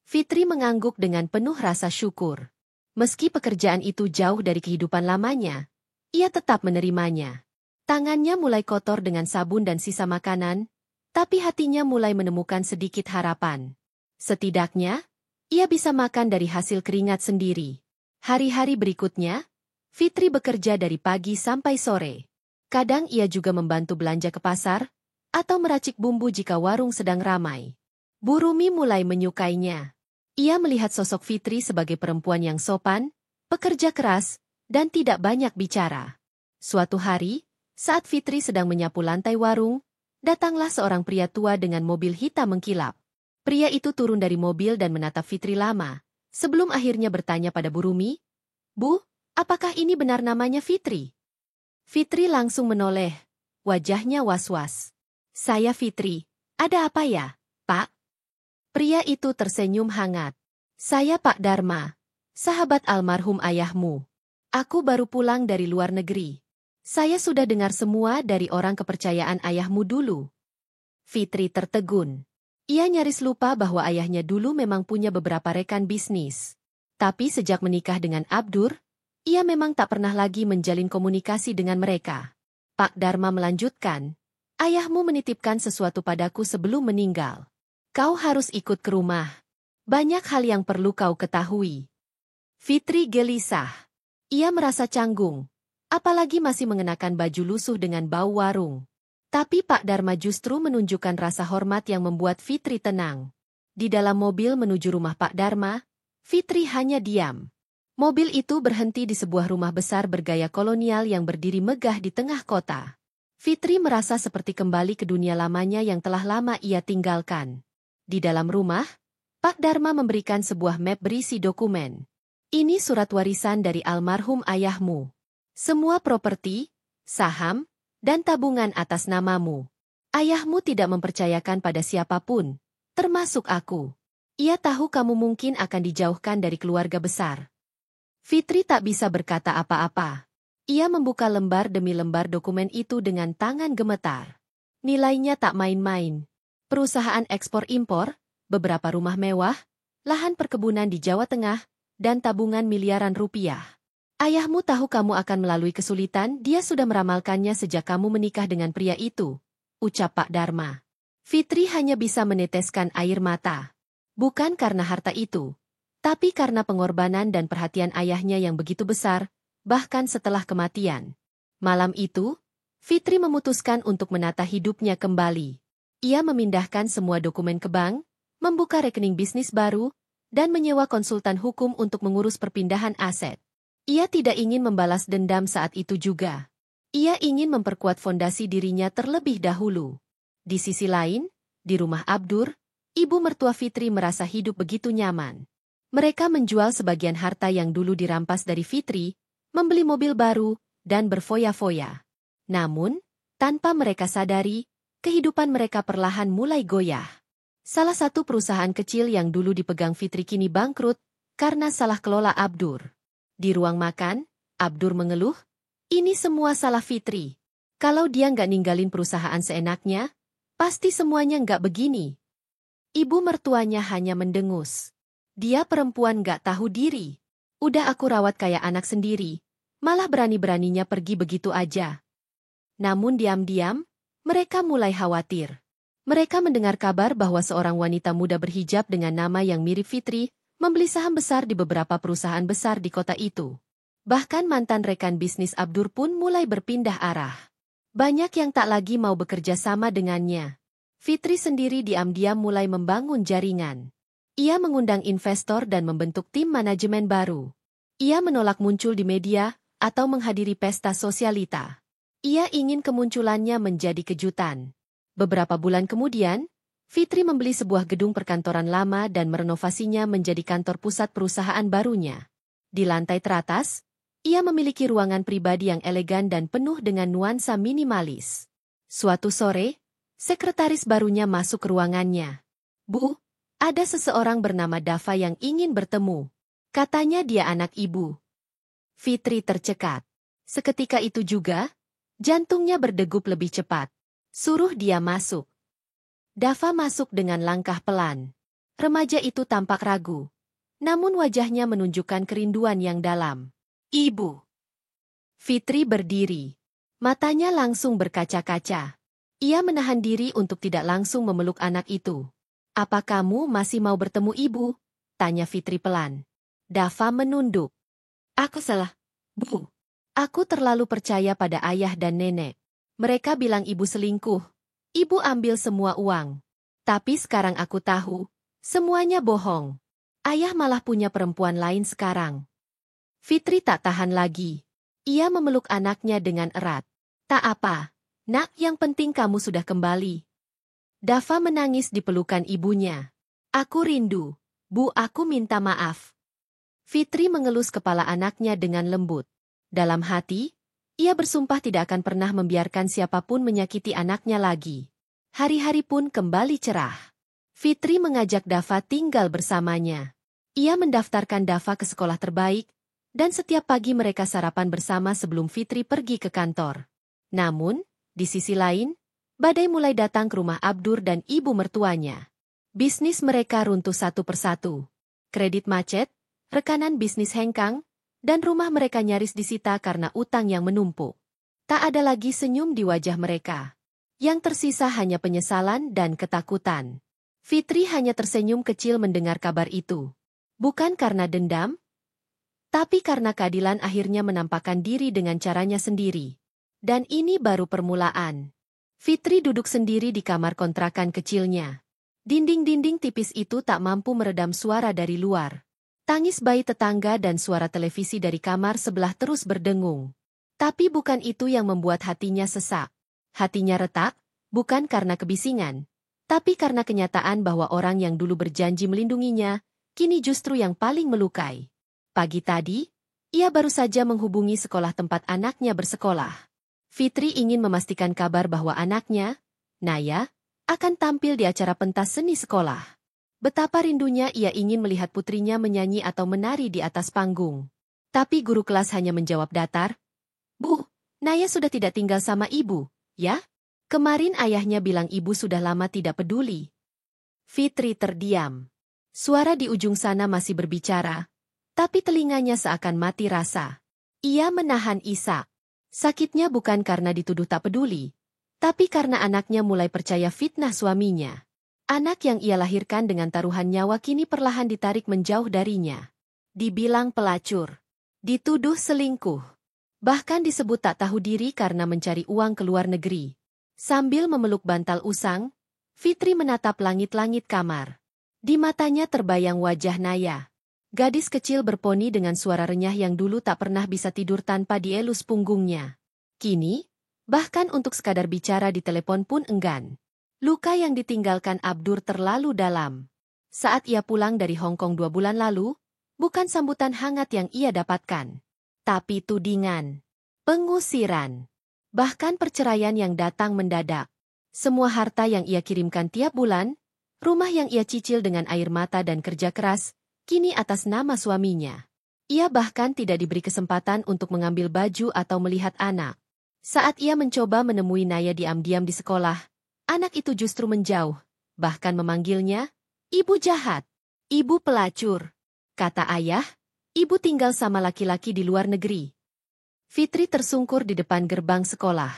Fitri mengangguk dengan penuh rasa syukur. Meski pekerjaan itu jauh dari kehidupan lamanya, ia tetap menerimanya. Tangannya mulai kotor dengan sabun dan sisa makanan, tapi hatinya mulai menemukan sedikit harapan. Setidaknya, ia bisa makan dari hasil keringat sendiri. Hari-hari berikutnya, Fitri bekerja dari pagi sampai sore. Kadang ia juga membantu belanja ke pasar, atau meracik bumbu jika warung sedang ramai. Bu Rumi mulai menyukainya. Ia melihat sosok Fitri sebagai perempuan yang sopan, pekerja keras, dan tidak banyak bicara. Suatu hari, saat Fitri sedang menyapu lantai warung, datanglah seorang pria tua dengan mobil hitam mengkilap. Pria itu turun dari mobil dan menatap Fitri lama, sebelum akhirnya bertanya pada Bu Rumi, "Bu, apakah ini benar namanya Fitri?" Fitri langsung menoleh, wajahnya was-was. "Saya Fitri, ada apa ya, Pak?" Pria itu tersenyum hangat. "Saya Pak Dharma, sahabat almarhum ayahmu. Aku baru pulang dari luar negeri. Saya sudah dengar semua dari orang kepercayaan ayahmu dulu." Fitri tertegun. Ia nyaris lupa bahwa ayahnya dulu memang punya beberapa rekan bisnis. Tapi sejak menikah dengan Abdur, ia memang tak pernah lagi menjalin komunikasi dengan mereka. Pak Dharma melanjutkan, "Ayahmu menitipkan sesuatu padaku sebelum meninggal. Kau harus ikut ke rumah. Banyak hal yang perlu kau ketahui. Fitri gelisah. Ia merasa canggung, apalagi masih mengenakan baju lusuh dengan bau warung. Tapi Pak Dharma justru menunjukkan rasa hormat yang membuat Fitri tenang. Di dalam mobil menuju rumah Pak Dharma, Fitri hanya diam. Mobil itu berhenti di sebuah rumah besar bergaya kolonial yang berdiri megah di tengah kota. Fitri merasa seperti kembali ke dunia lamanya yang telah lama ia tinggalkan. Di dalam rumah, Pak Dharma memberikan sebuah map berisi dokumen. Ini surat warisan dari almarhum ayahmu. Semua properti, saham, dan tabungan atas namamu. Ayahmu tidak mempercayakan pada siapapun, termasuk aku. Ia tahu kamu mungkin akan dijauhkan dari keluarga besar. Fitri tak bisa berkata apa-apa. Ia membuka lembar demi lembar dokumen itu dengan tangan gemetar. Nilainya tak main-main. Perusahaan ekspor-impor, beberapa rumah mewah, lahan perkebunan di Jawa Tengah, dan tabungan miliaran rupiah. Ayahmu tahu kamu akan melalui kesulitan, dia sudah meramalkannya sejak kamu menikah dengan pria itu, ucap Pak Dharma. Fitri hanya bisa meneteskan air mata. Bukan karena harta itu, tapi karena pengorbanan dan perhatian ayahnya yang begitu besar, bahkan setelah kematian. Malam itu, Fitri memutuskan untuk menata hidupnya kembali. Ia memindahkan semua dokumen ke bank, membuka rekening bisnis baru, dan menyewa konsultan hukum untuk mengurus perpindahan aset. Ia tidak ingin membalas dendam saat itu juga. Ia ingin memperkuat fondasi dirinya terlebih dahulu. Di sisi lain, di rumah Abdur, ibu mertua Fitri merasa hidup begitu nyaman. Mereka menjual sebagian harta yang dulu dirampas dari Fitri, membeli mobil baru, dan berfoya-foya. Namun, tanpa mereka sadari, kehidupan mereka perlahan mulai goyah. Salah satu perusahaan kecil yang dulu dipegang Fitri kini bangkrut karena salah kelola Abdur. Di ruang makan, Abdur mengeluh, ini semua salah Fitri. Kalau dia nggak ninggalin perusahaan seenaknya, pasti semuanya nggak begini. Ibu mertuanya hanya mendengus. Dia perempuan nggak tahu diri. Udah aku rawat kayak anak sendiri, malah berani-beraninya pergi begitu aja. Namun diam-diam, mereka mulai khawatir. Mereka mendengar kabar bahwa seorang wanita muda berhijab dengan nama yang mirip Fitri, membeli saham besar di beberapa perusahaan besar di kota itu. Bahkan mantan rekan bisnis Abdur pun mulai berpindah arah. Banyak yang tak lagi mau bekerja sama dengannya. Fitri sendiri diam-diam mulai membangun jaringan. Ia mengundang investor dan membentuk tim manajemen baru. Ia menolak muncul di media atau menghadiri pesta sosialita. Ia ingin kemunculannya menjadi kejutan. Beberapa bulan kemudian, Fitri membeli sebuah gedung perkantoran lama dan merenovasinya menjadi kantor pusat perusahaan barunya. Di lantai teratas, ia memiliki ruangan pribadi yang elegan dan penuh dengan nuansa minimalis. Suatu sore, sekretaris barunya masuk ke ruangannya. "Bu, ada seseorang bernama Dava yang ingin bertemu. Katanya dia anak ibu." Fitri tercekat. Seketika itu juga, jantungnya berdegup lebih cepat. "Suruh dia masuk." Dava masuk dengan langkah pelan. Remaja itu tampak ragu, namun wajahnya menunjukkan kerinduan yang dalam. "Ibu." Fitri berdiri. Matanya langsung berkaca-kaca. Ia menahan diri untuk tidak langsung memeluk anak itu. "Apa kamu masih mau bertemu ibu?" tanya Fitri pelan. Dava menunduk. "Aku salah, Bu. Aku terlalu percaya pada ayah dan nenek. Mereka bilang ibu selingkuh. Ibu ambil semua uang. Tapi sekarang aku tahu, semuanya bohong. Ayah malah punya perempuan lain sekarang." Fitri tak tahan lagi. Ia memeluk anaknya dengan erat. "Tak apa, Nak, yang penting kamu sudah kembali." Dava menangis di pelukan ibunya. "Aku rindu, Bu, aku minta maaf." Fitri mengelus kepala anaknya dengan lembut. Dalam hati, ia bersumpah tidak akan pernah membiarkan siapapun menyakiti anaknya lagi. Hari-hari pun kembali cerah. Fitri mengajak Dava tinggal bersamanya. Ia mendaftarkan Dava ke sekolah terbaik, dan setiap pagi mereka sarapan bersama sebelum Fitri pergi ke kantor. Namun, di sisi lain, badai mulai datang ke rumah Abdur dan ibu mertuanya. Bisnis mereka runtuh satu persatu. Kredit macet, rekanan bisnis hengkang, dan rumah mereka nyaris disita karena utang yang menumpuk. Tak ada lagi senyum di wajah mereka. Yang tersisa hanya penyesalan dan ketakutan. Fitri hanya tersenyum kecil mendengar kabar itu. Bukan karena dendam, tapi karena keadilan akhirnya menampakkan diri dengan caranya sendiri. Dan ini baru permulaan. Fitri duduk sendiri di kamar kontrakan kecilnya. Dinding-dinding tipis itu tak mampu meredam suara dari luar. Tangis bayi tetangga dan suara televisi dari kamar sebelah terus berdengung. Tapi bukan itu yang membuat hatinya sesak. Hatinya retak, bukan karena kebisingan, tapi karena kenyataan bahwa orang yang dulu berjanji melindunginya, kini justru yang paling melukai. Pagi tadi, ia baru saja menghubungi sekolah tempat anaknya bersekolah. Fitri ingin memastikan kabar bahwa anaknya, Naya, akan tampil di acara pentas seni sekolah. Betapa rindunya ia ingin melihat putrinya menyanyi atau menari di atas panggung. Tapi guru kelas hanya menjawab datar, "Bu, Naya sudah tidak tinggal sama ibu, ya? Kemarin ayahnya bilang ibu sudah lama tidak peduli." Fitri terdiam. Suara di ujung sana masih berbicara, tapi telinganya seakan mati rasa. Ia menahan isak. Sakitnya bukan karena dituduh tak peduli, tapi karena anaknya mulai percaya fitnah suaminya. Anak yang ia lahirkan dengan taruhan nyawa kini perlahan ditarik menjauh darinya. Dibilang pelacur, dituduh selingkuh, bahkan disebut tak tahu diri karena mencari uang ke luar negeri. Sambil memeluk bantal usang, Fitri menatap langit-langit kamar. Di matanya terbayang wajah Naya. Gadis kecil berponi dengan suara renyah yang dulu tak pernah bisa tidur tanpa dielus punggungnya. Kini, bahkan untuk sekadar bicara di telepon pun enggan. Luka yang ditinggalkan Abdur terlalu dalam. Saat ia pulang dari Hong Kong 2 bulan lalu, bukan sambutan hangat yang ia dapatkan, tapi tudingan, pengusiran, bahkan perceraian yang datang mendadak. Semua harta yang ia kirimkan tiap bulan, rumah yang ia cicil dengan air mata dan kerja keras, kini atas nama suaminya. Ia bahkan tidak diberi kesempatan untuk mengambil baju atau melihat anak. Saat ia mencoba menemui Naya diam-diam di sekolah, anak itu justru menjauh, bahkan memanggilnya, "Ibu jahat, ibu pelacur." Kata ayah, ibu tinggal sama laki-laki di luar negeri. Fitri tersungkur di depan gerbang sekolah.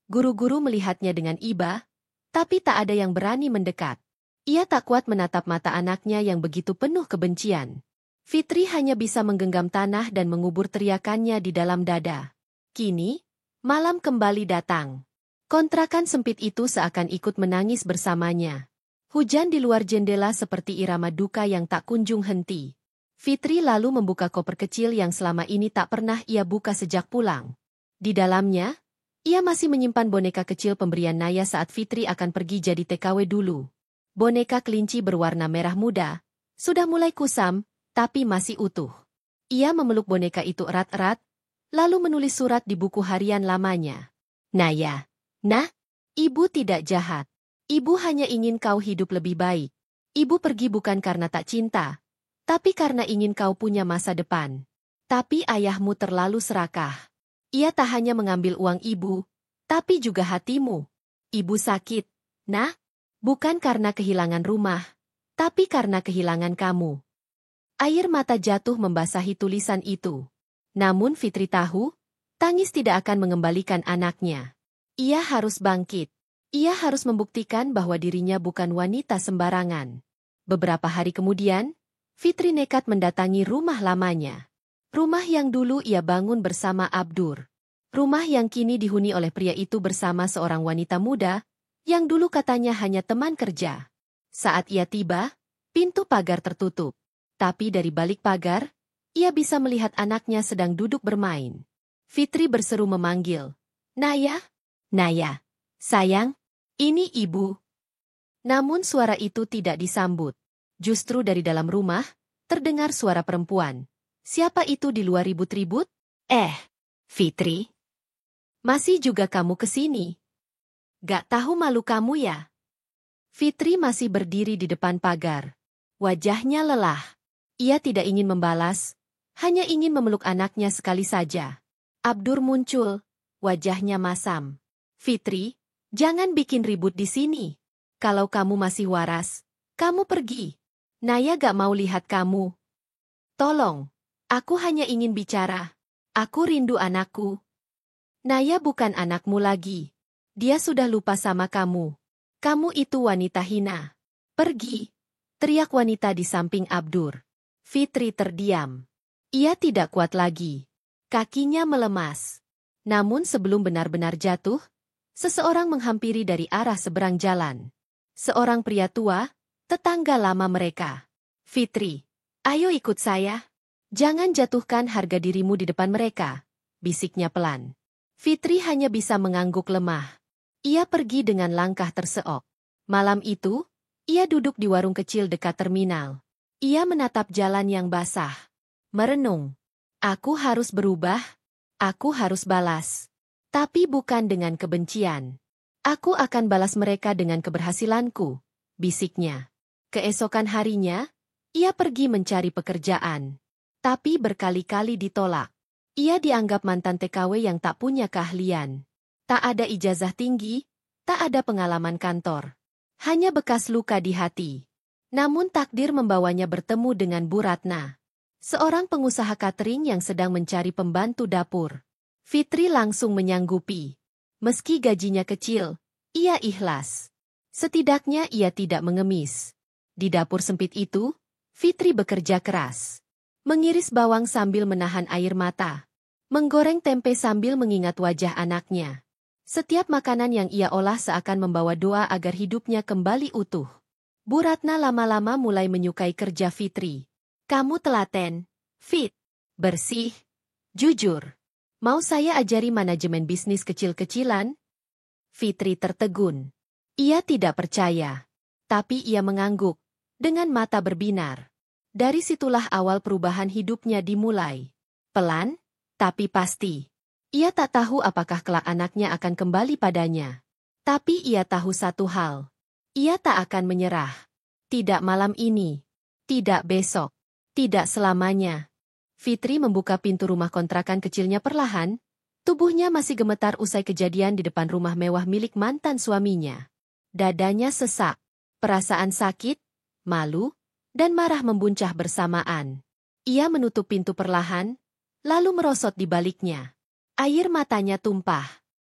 Guru-guru melihatnya dengan iba, tapi tak ada yang berani mendekat. Ia tak kuat menatap mata anaknya yang begitu penuh kebencian. Fitri hanya bisa menggenggam tanah dan mengubur teriakannya di dalam dada. Kini, malam kembali datang. Kontrakan sempit itu seakan ikut menangis bersamanya. Hujan di luar jendela seperti irama duka yang tak kunjung henti. Fitri lalu membuka koper kecil yang selama ini tak pernah ia buka sejak pulang. Di dalamnya, ia masih menyimpan boneka kecil pemberian Naya saat Fitri akan pergi jadi TKW dulu. Boneka kelinci berwarna merah muda, sudah mulai kusam, tapi masih utuh. Ia memeluk boneka itu erat-erat, lalu menulis surat di buku harian lamanya. "Naya, ibu tidak jahat. Ibu hanya ingin kau hidup lebih baik. Ibu pergi bukan karena tak cinta, tapi karena ingin kau punya masa depan. Tapi ayahmu terlalu serakah. Ia tak hanya mengambil uang ibu, tapi juga hatimu. Ibu sakit, bukan karena kehilangan rumah, tapi karena kehilangan kamu." Air mata jatuh membasahi tulisan itu. Namun Fitri tahu, tangis tidak akan mengembalikan anaknya. Ia harus bangkit. Ia harus membuktikan bahwa dirinya bukan wanita sembarangan. Beberapa hari kemudian, Fitri nekat mendatangi rumah lamanya. Rumah yang dulu ia bangun bersama Abdur. Rumah yang kini dihuni oleh pria itu bersama seorang wanita muda, yang dulu katanya hanya teman kerja. Saat ia tiba, pintu pagar tertutup. Tapi dari balik pagar, ia bisa melihat anaknya sedang duduk bermain. Fitri berseru memanggil, "Naya, sayang, ini ibu." Namun suara itu tidak disambut. Justru dari dalam rumah, terdengar suara perempuan. "Siapa itu di luar ribut-ribut?" Fitri, masih juga kamu kesini? Gak tahu malu kamu ya?" Fitri masih berdiri di depan pagar. Wajahnya lelah. Ia tidak ingin membalas, hanya ingin memeluk anaknya sekali saja. Abdur muncul, wajahnya masam. "Fitri, jangan bikin ribut di sini. Kalau kamu masih waras, kamu pergi. Naya gak mau lihat kamu. Tolong, aku hanya ingin bicara. Aku rindu anakku." "Naya bukan anakmu lagi. Dia sudah lupa sama kamu. Kamu itu wanita hina. Pergi, teriak wanita di samping Abdur. Fitri terdiam. Ia tidak kuat lagi. Kakinya melemas. Namun sebelum benar-benar jatuh, seseorang menghampiri dari arah seberang jalan. Seorang pria tua, tetangga lama mereka. Fitri, ayo ikut saya. Jangan jatuhkan harga dirimu di depan mereka, bisiknya pelan. Fitri hanya bisa mengangguk lemah. Ia pergi dengan langkah terseok. Malam itu, ia duduk di warung kecil dekat terminal. Ia menatap jalan yang basah. Merenung. Aku harus berubah. Aku harus balas. Tapi bukan dengan kebencian. Aku akan balas mereka dengan keberhasilanku, bisiknya. Keesokan harinya, ia pergi mencari pekerjaan. Tapi berkali-kali ditolak. Ia dianggap mantan TKW yang tak punya keahlian. Tak ada ijazah tinggi, tak ada pengalaman kantor. Hanya bekas luka di hati. Namun takdir membawanya bertemu dengan Bu Ratna, seorang pengusaha catering yang sedang mencari pembantu dapur. Fitri langsung menyanggupi. Meski gajinya kecil, ia ikhlas. Setidaknya ia tidak mengemis. Di dapur sempit itu, Fitri bekerja keras. Mengiris bawang sambil menahan air mata. Menggoreng tempe sambil mengingat wajah anaknya. Setiap makanan yang ia olah seakan membawa doa agar hidupnya kembali utuh. Bu Ratna lama-lama mulai menyukai kerja Fitri. Kamu telaten, fit, bersih, jujur. Mau saya ajari manajemen bisnis kecil-kecilan? Fitri tertegun. Ia tidak percaya. Tapi ia mengangguk, dengan mata berbinar. Dari situlah awal perubahan hidupnya dimulai. Pelan, tapi pasti. Ia tak tahu apakah kelak anaknya akan kembali padanya. Tapi ia tahu satu hal. Ia tak akan menyerah. Tidak malam ini. Tidak besok. Tidak selamanya. Fitri membuka pintu rumah kontrakan kecilnya perlahan. Tubuhnya masih gemetar usai kejadian di depan rumah mewah milik mantan suaminya. Dadanya sesak. Perasaan sakit, malu, dan marah membuncah bersamaan. Ia menutup pintu perlahan, lalu merosot di baliknya. Air matanya tumpah.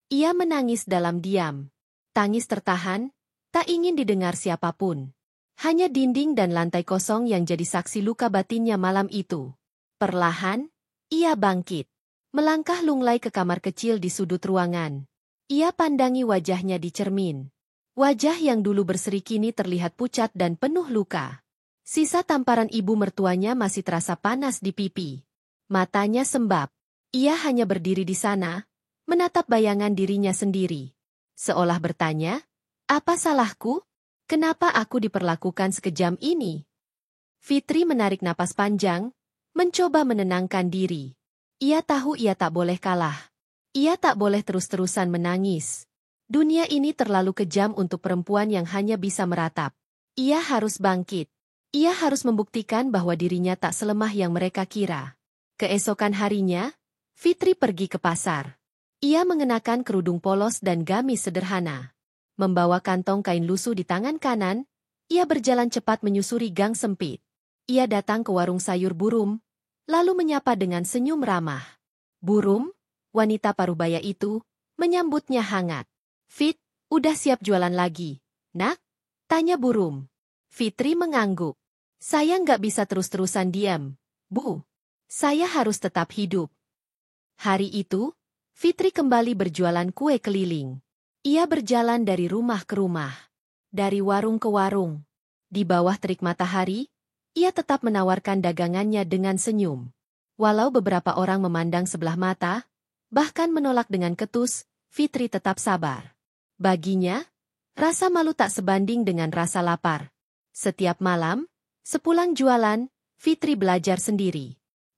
Ia menangis dalam diam. Tangis tertahan, tak ingin didengar siapapun. Hanya dinding dan lantai kosong yang jadi saksi luka batinnya malam itu. Perlahan, ia bangkit. Melangkah lunglai ke kamar kecil di sudut ruangan. Ia pandangi wajahnya di cermin. Wajah yang dulu berseri kini terlihat pucat dan penuh luka. Sisa tamparan ibu mertuanya masih terasa panas di pipi. Matanya sembab. Ia hanya berdiri di sana, menatap bayangan dirinya sendiri. Seolah bertanya, apa salahku? Kenapa aku diperlakukan sekejam ini? Fitri menarik napas panjang, mencoba menenangkan diri. Ia tahu ia tak boleh kalah. Ia tak boleh terus-terusan menangis. Dunia ini terlalu kejam untuk perempuan yang hanya bisa meratap. Ia harus bangkit. Ia harus membuktikan bahwa dirinya tak selemah yang mereka kira. Keesokan harinya, Fitri pergi ke pasar. Ia mengenakan kerudung polos dan gamis sederhana. Membawa kantong kain lusuh di tangan kanan, ia berjalan cepat menyusuri gang sempit. Ia datang ke warung sayur Burum, lalu menyapa dengan senyum ramah. Burum, wanita parubaya itu, menyambutnya hangat. Fit, udah siap jualan lagi, nak? Tanya Burum. Fitri mengangguk. Saya nggak bisa terus-terusan diam, Bu. Saya harus tetap hidup. Hari itu, Fitri kembali berjualan kue keliling. Ia berjalan dari rumah ke rumah, dari warung ke warung. Di bawah terik matahari, ia tetap menawarkan dagangannya dengan senyum. Walau beberapa orang memandang sebelah mata, bahkan menolak dengan ketus, Fitri tetap sabar. Baginya, rasa malu tak sebanding dengan rasa lapar. Setiap malam, sepulang jualan, Fitri belajar sendiri.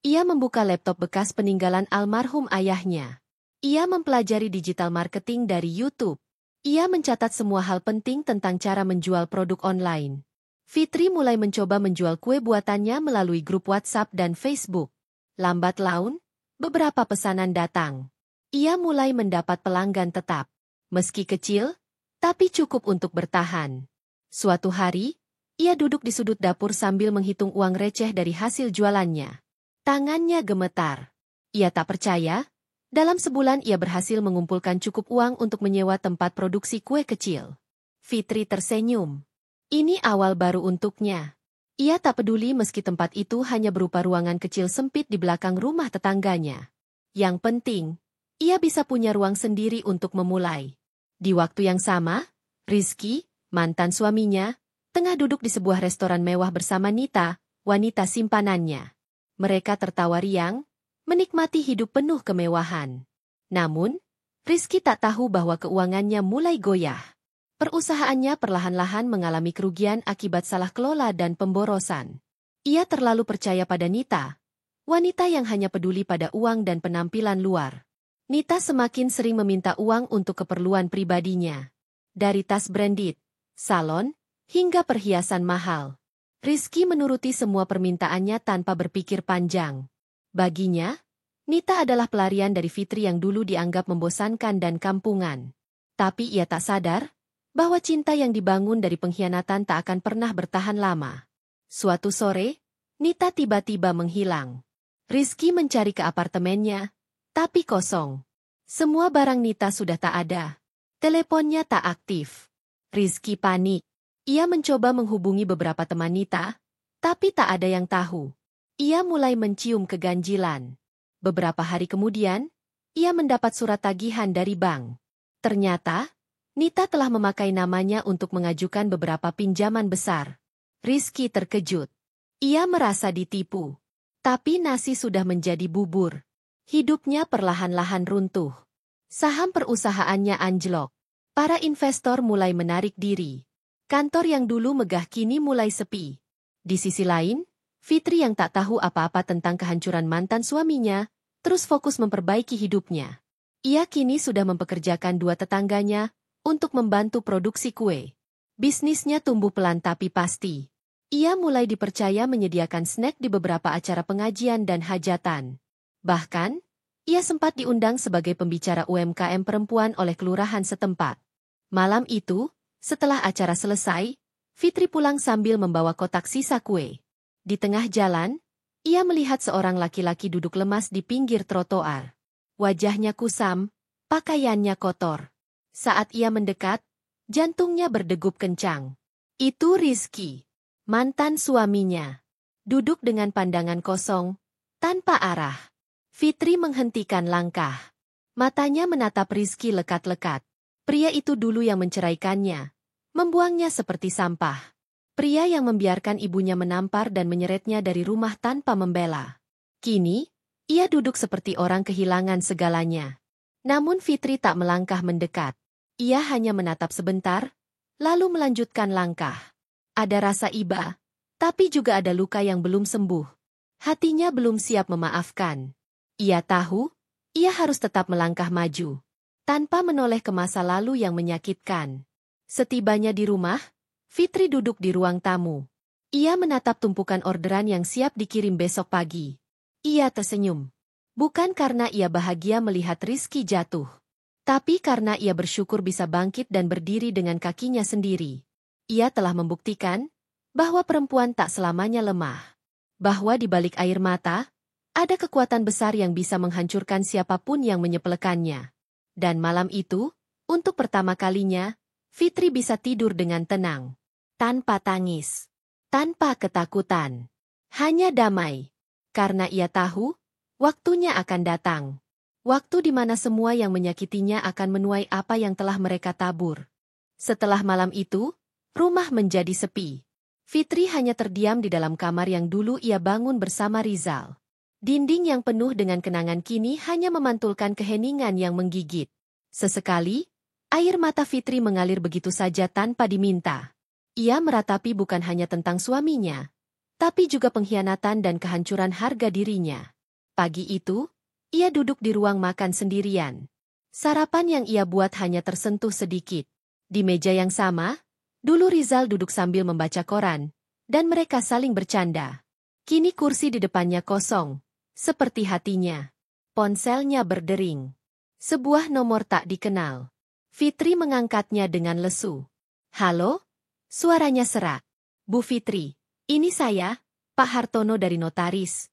Ia membuka laptop bekas peninggalan almarhum ayahnya. Ia mempelajari digital marketing dari YouTube. Ia mencatat semua hal penting tentang cara menjual produk online. Fitri mulai mencoba menjual kue buatannya melalui grup WhatsApp dan Facebook. Lambat laun, beberapa pesanan datang. Ia mulai mendapat pelanggan tetap. Meski kecil, tapi cukup untuk bertahan. Suatu hari, ia duduk di sudut dapur sambil menghitung uang receh dari hasil jualannya. Tangannya gemetar. Ia tak percaya, dalam sebulan ia berhasil mengumpulkan cukup uang untuk menyewa tempat produksi kue kecil. Fitri tersenyum. Ini awal baru untuknya. Ia tak peduli meski tempat itu hanya berupa ruangan kecil sempit di belakang rumah tetangganya. Yang penting, ia bisa punya ruang sendiri untuk memulai. Di waktu yang sama, Rizky, mantan suaminya, tengah duduk di sebuah restoran mewah bersama Nita, wanita simpanannya. Mereka tertawa riang, menikmati hidup penuh kemewahan. Namun, Rizky tak tahu bahwa keuangannya mulai goyah. Perusahaannya perlahan-lahan mengalami kerugian akibat salah kelola dan pemborosan. Ia terlalu percaya pada Nita, wanita yang hanya peduli pada uang dan penampilan luar. Nita semakin sering meminta uang untuk keperluan pribadinya. Dari tas branded, salon, hingga perhiasan mahal. Rizky menuruti semua permintaannya tanpa berpikir panjang. Baginya, Nita adalah pelarian dari Fitri yang dulu dianggap membosankan dan kampungan. Tapi ia tak sadar bahwa cinta yang dibangun dari pengkhianatan tak akan pernah bertahan lama. Suatu sore, Nita tiba-tiba menghilang. Rizky mencari ke apartemennya, tapi kosong. Semua barang Nita sudah tak ada. Teleponnya tak aktif. Rizky panik. Ia mencoba menghubungi beberapa teman Nita, tapi tak ada yang tahu. Ia mulai mencium keganjilan. Beberapa hari kemudian, ia mendapat surat tagihan dari bank. Ternyata, Nita telah memakai namanya untuk mengajukan beberapa pinjaman besar. Rizky terkejut. Ia merasa ditipu. Tapi nasi sudah menjadi bubur. Hidupnya perlahan-lahan runtuh. Saham perusahaannya anjlok. Para investor mulai menarik diri. Kantor yang dulu megah kini mulai sepi. Di sisi lain, Fitri yang tak tahu apa-apa tentang kehancuran mantan suaminya, terus fokus memperbaiki hidupnya. Ia kini sudah mempekerjakan dua tetangganya untuk membantu produksi kue. Bisnisnya tumbuh pelan tapi pasti. Ia mulai dipercaya menyediakan snack di beberapa acara pengajian dan hajatan. Bahkan, ia sempat diundang sebagai pembicara UMKM perempuan oleh kelurahan setempat. Malam itu, setelah acara selesai, Fitri pulang sambil membawa kotak sisa kue. Di tengah jalan, ia melihat seorang laki-laki duduk lemas di pinggir trotoar. Wajahnya kusam, pakaiannya kotor. Saat ia mendekat, jantungnya berdegup kencang. Itu Rizky, mantan suaminya. Duduk dengan pandangan kosong, tanpa arah. Fitri menghentikan langkah. Matanya menatap Rizky lekat-lekat. Pria itu dulu yang menceraikannya, membuangnya seperti sampah. Pria yang membiarkan ibunya menampar dan menyeretnya dari rumah tanpa membela. Kini, ia duduk seperti orang kehilangan segalanya. Namun Fitri tak melangkah mendekat. Ia hanya menatap sebentar, lalu melanjutkan langkah. Ada rasa iba, tapi juga ada luka yang belum sembuh. Hatinya belum siap memaafkan. Ia tahu, ia harus tetap melangkah maju, tanpa menoleh ke masa lalu yang menyakitkan. Setibanya di rumah, Fitri duduk di ruang tamu. Ia menatap tumpukan orderan yang siap dikirim besok pagi. Ia tersenyum. Bukan karena ia bahagia melihat Rizky jatuh. Tapi karena ia bersyukur bisa bangkit dan berdiri dengan kakinya sendiri. Ia telah membuktikan bahwa perempuan tak selamanya lemah. Bahwa di balik air mata, ada kekuatan besar yang bisa menghancurkan siapapun yang menyepelekannya. Dan malam itu, untuk pertama kalinya, Fitri bisa tidur dengan tenang. Tanpa tangis. Tanpa ketakutan. Hanya damai. Karena ia tahu, waktunya akan datang. Waktu di mana semua yang menyakitinya akan menuai apa yang telah mereka tabur. Setelah malam itu, rumah menjadi sepi. Fitri hanya terdiam di dalam kamar yang dulu ia bangun bersama Rizal. Dinding yang penuh dengan kenangan kini hanya memantulkan keheningan yang menggigit. Sesekali, air mata Fitri mengalir begitu saja tanpa diminta. Ia meratapi bukan hanya tentang suaminya, tapi juga pengkhianatan dan kehancuran harga dirinya. Pagi itu, ia duduk di ruang makan sendirian. Sarapan yang ia buat hanya tersentuh sedikit. Di meja yang sama, dulu Rizal duduk sambil membaca koran, dan mereka saling bercanda. Kini kursi di depannya kosong, seperti hatinya. Ponselnya berdering. Sebuah nomor tak dikenal. Fitri mengangkatnya dengan lesu. Halo? Suaranya serak. Bu Fitri, ini saya, Pak Hartono dari notaris.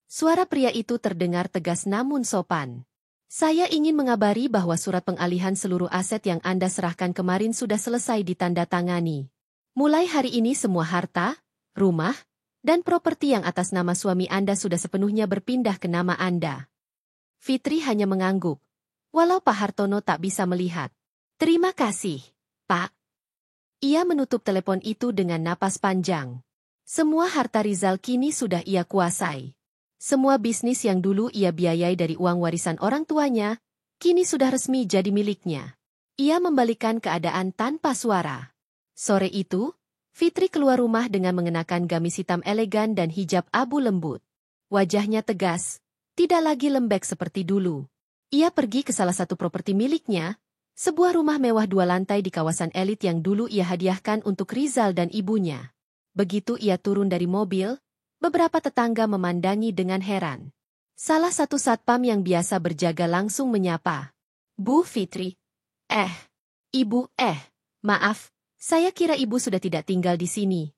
Suara pria itu terdengar tegas namun sopan. Saya ingin mengabari bahwa surat pengalihan seluruh aset yang Anda serahkan kemarin sudah selesai ditandatangani. Mulai hari ini semua harta, rumah, dan properti yang atas nama suami Anda sudah sepenuhnya berpindah ke nama Anda. Fitri hanya mengangguk, walau Pak Hartono tak bisa melihat. Terima kasih, Pak. Ia menutup telepon itu dengan napas panjang. Semua harta Rizal kini sudah ia kuasai. Semua bisnis yang dulu ia biayai dari uang warisan orang tuanya, kini sudah resmi jadi miliknya. Ia membalikan keadaan tanpa suara. Sore itu, Fitri keluar rumah dengan mengenakan gamis hitam elegan dan hijab abu lembut. Wajahnya tegas, tidak lagi lembek seperti dulu. Ia pergi ke salah satu properti miliknya, sebuah rumah mewah 2 lantai di kawasan elit yang dulu ia hadiahkan untuk Rizal dan ibunya. Begitu ia turun dari mobil, beberapa tetangga memandangi dengan heran. Salah satu satpam yang biasa berjaga langsung menyapa. Bu Fitri. Ibu, maaf. Saya kira ibu sudah tidak tinggal di sini.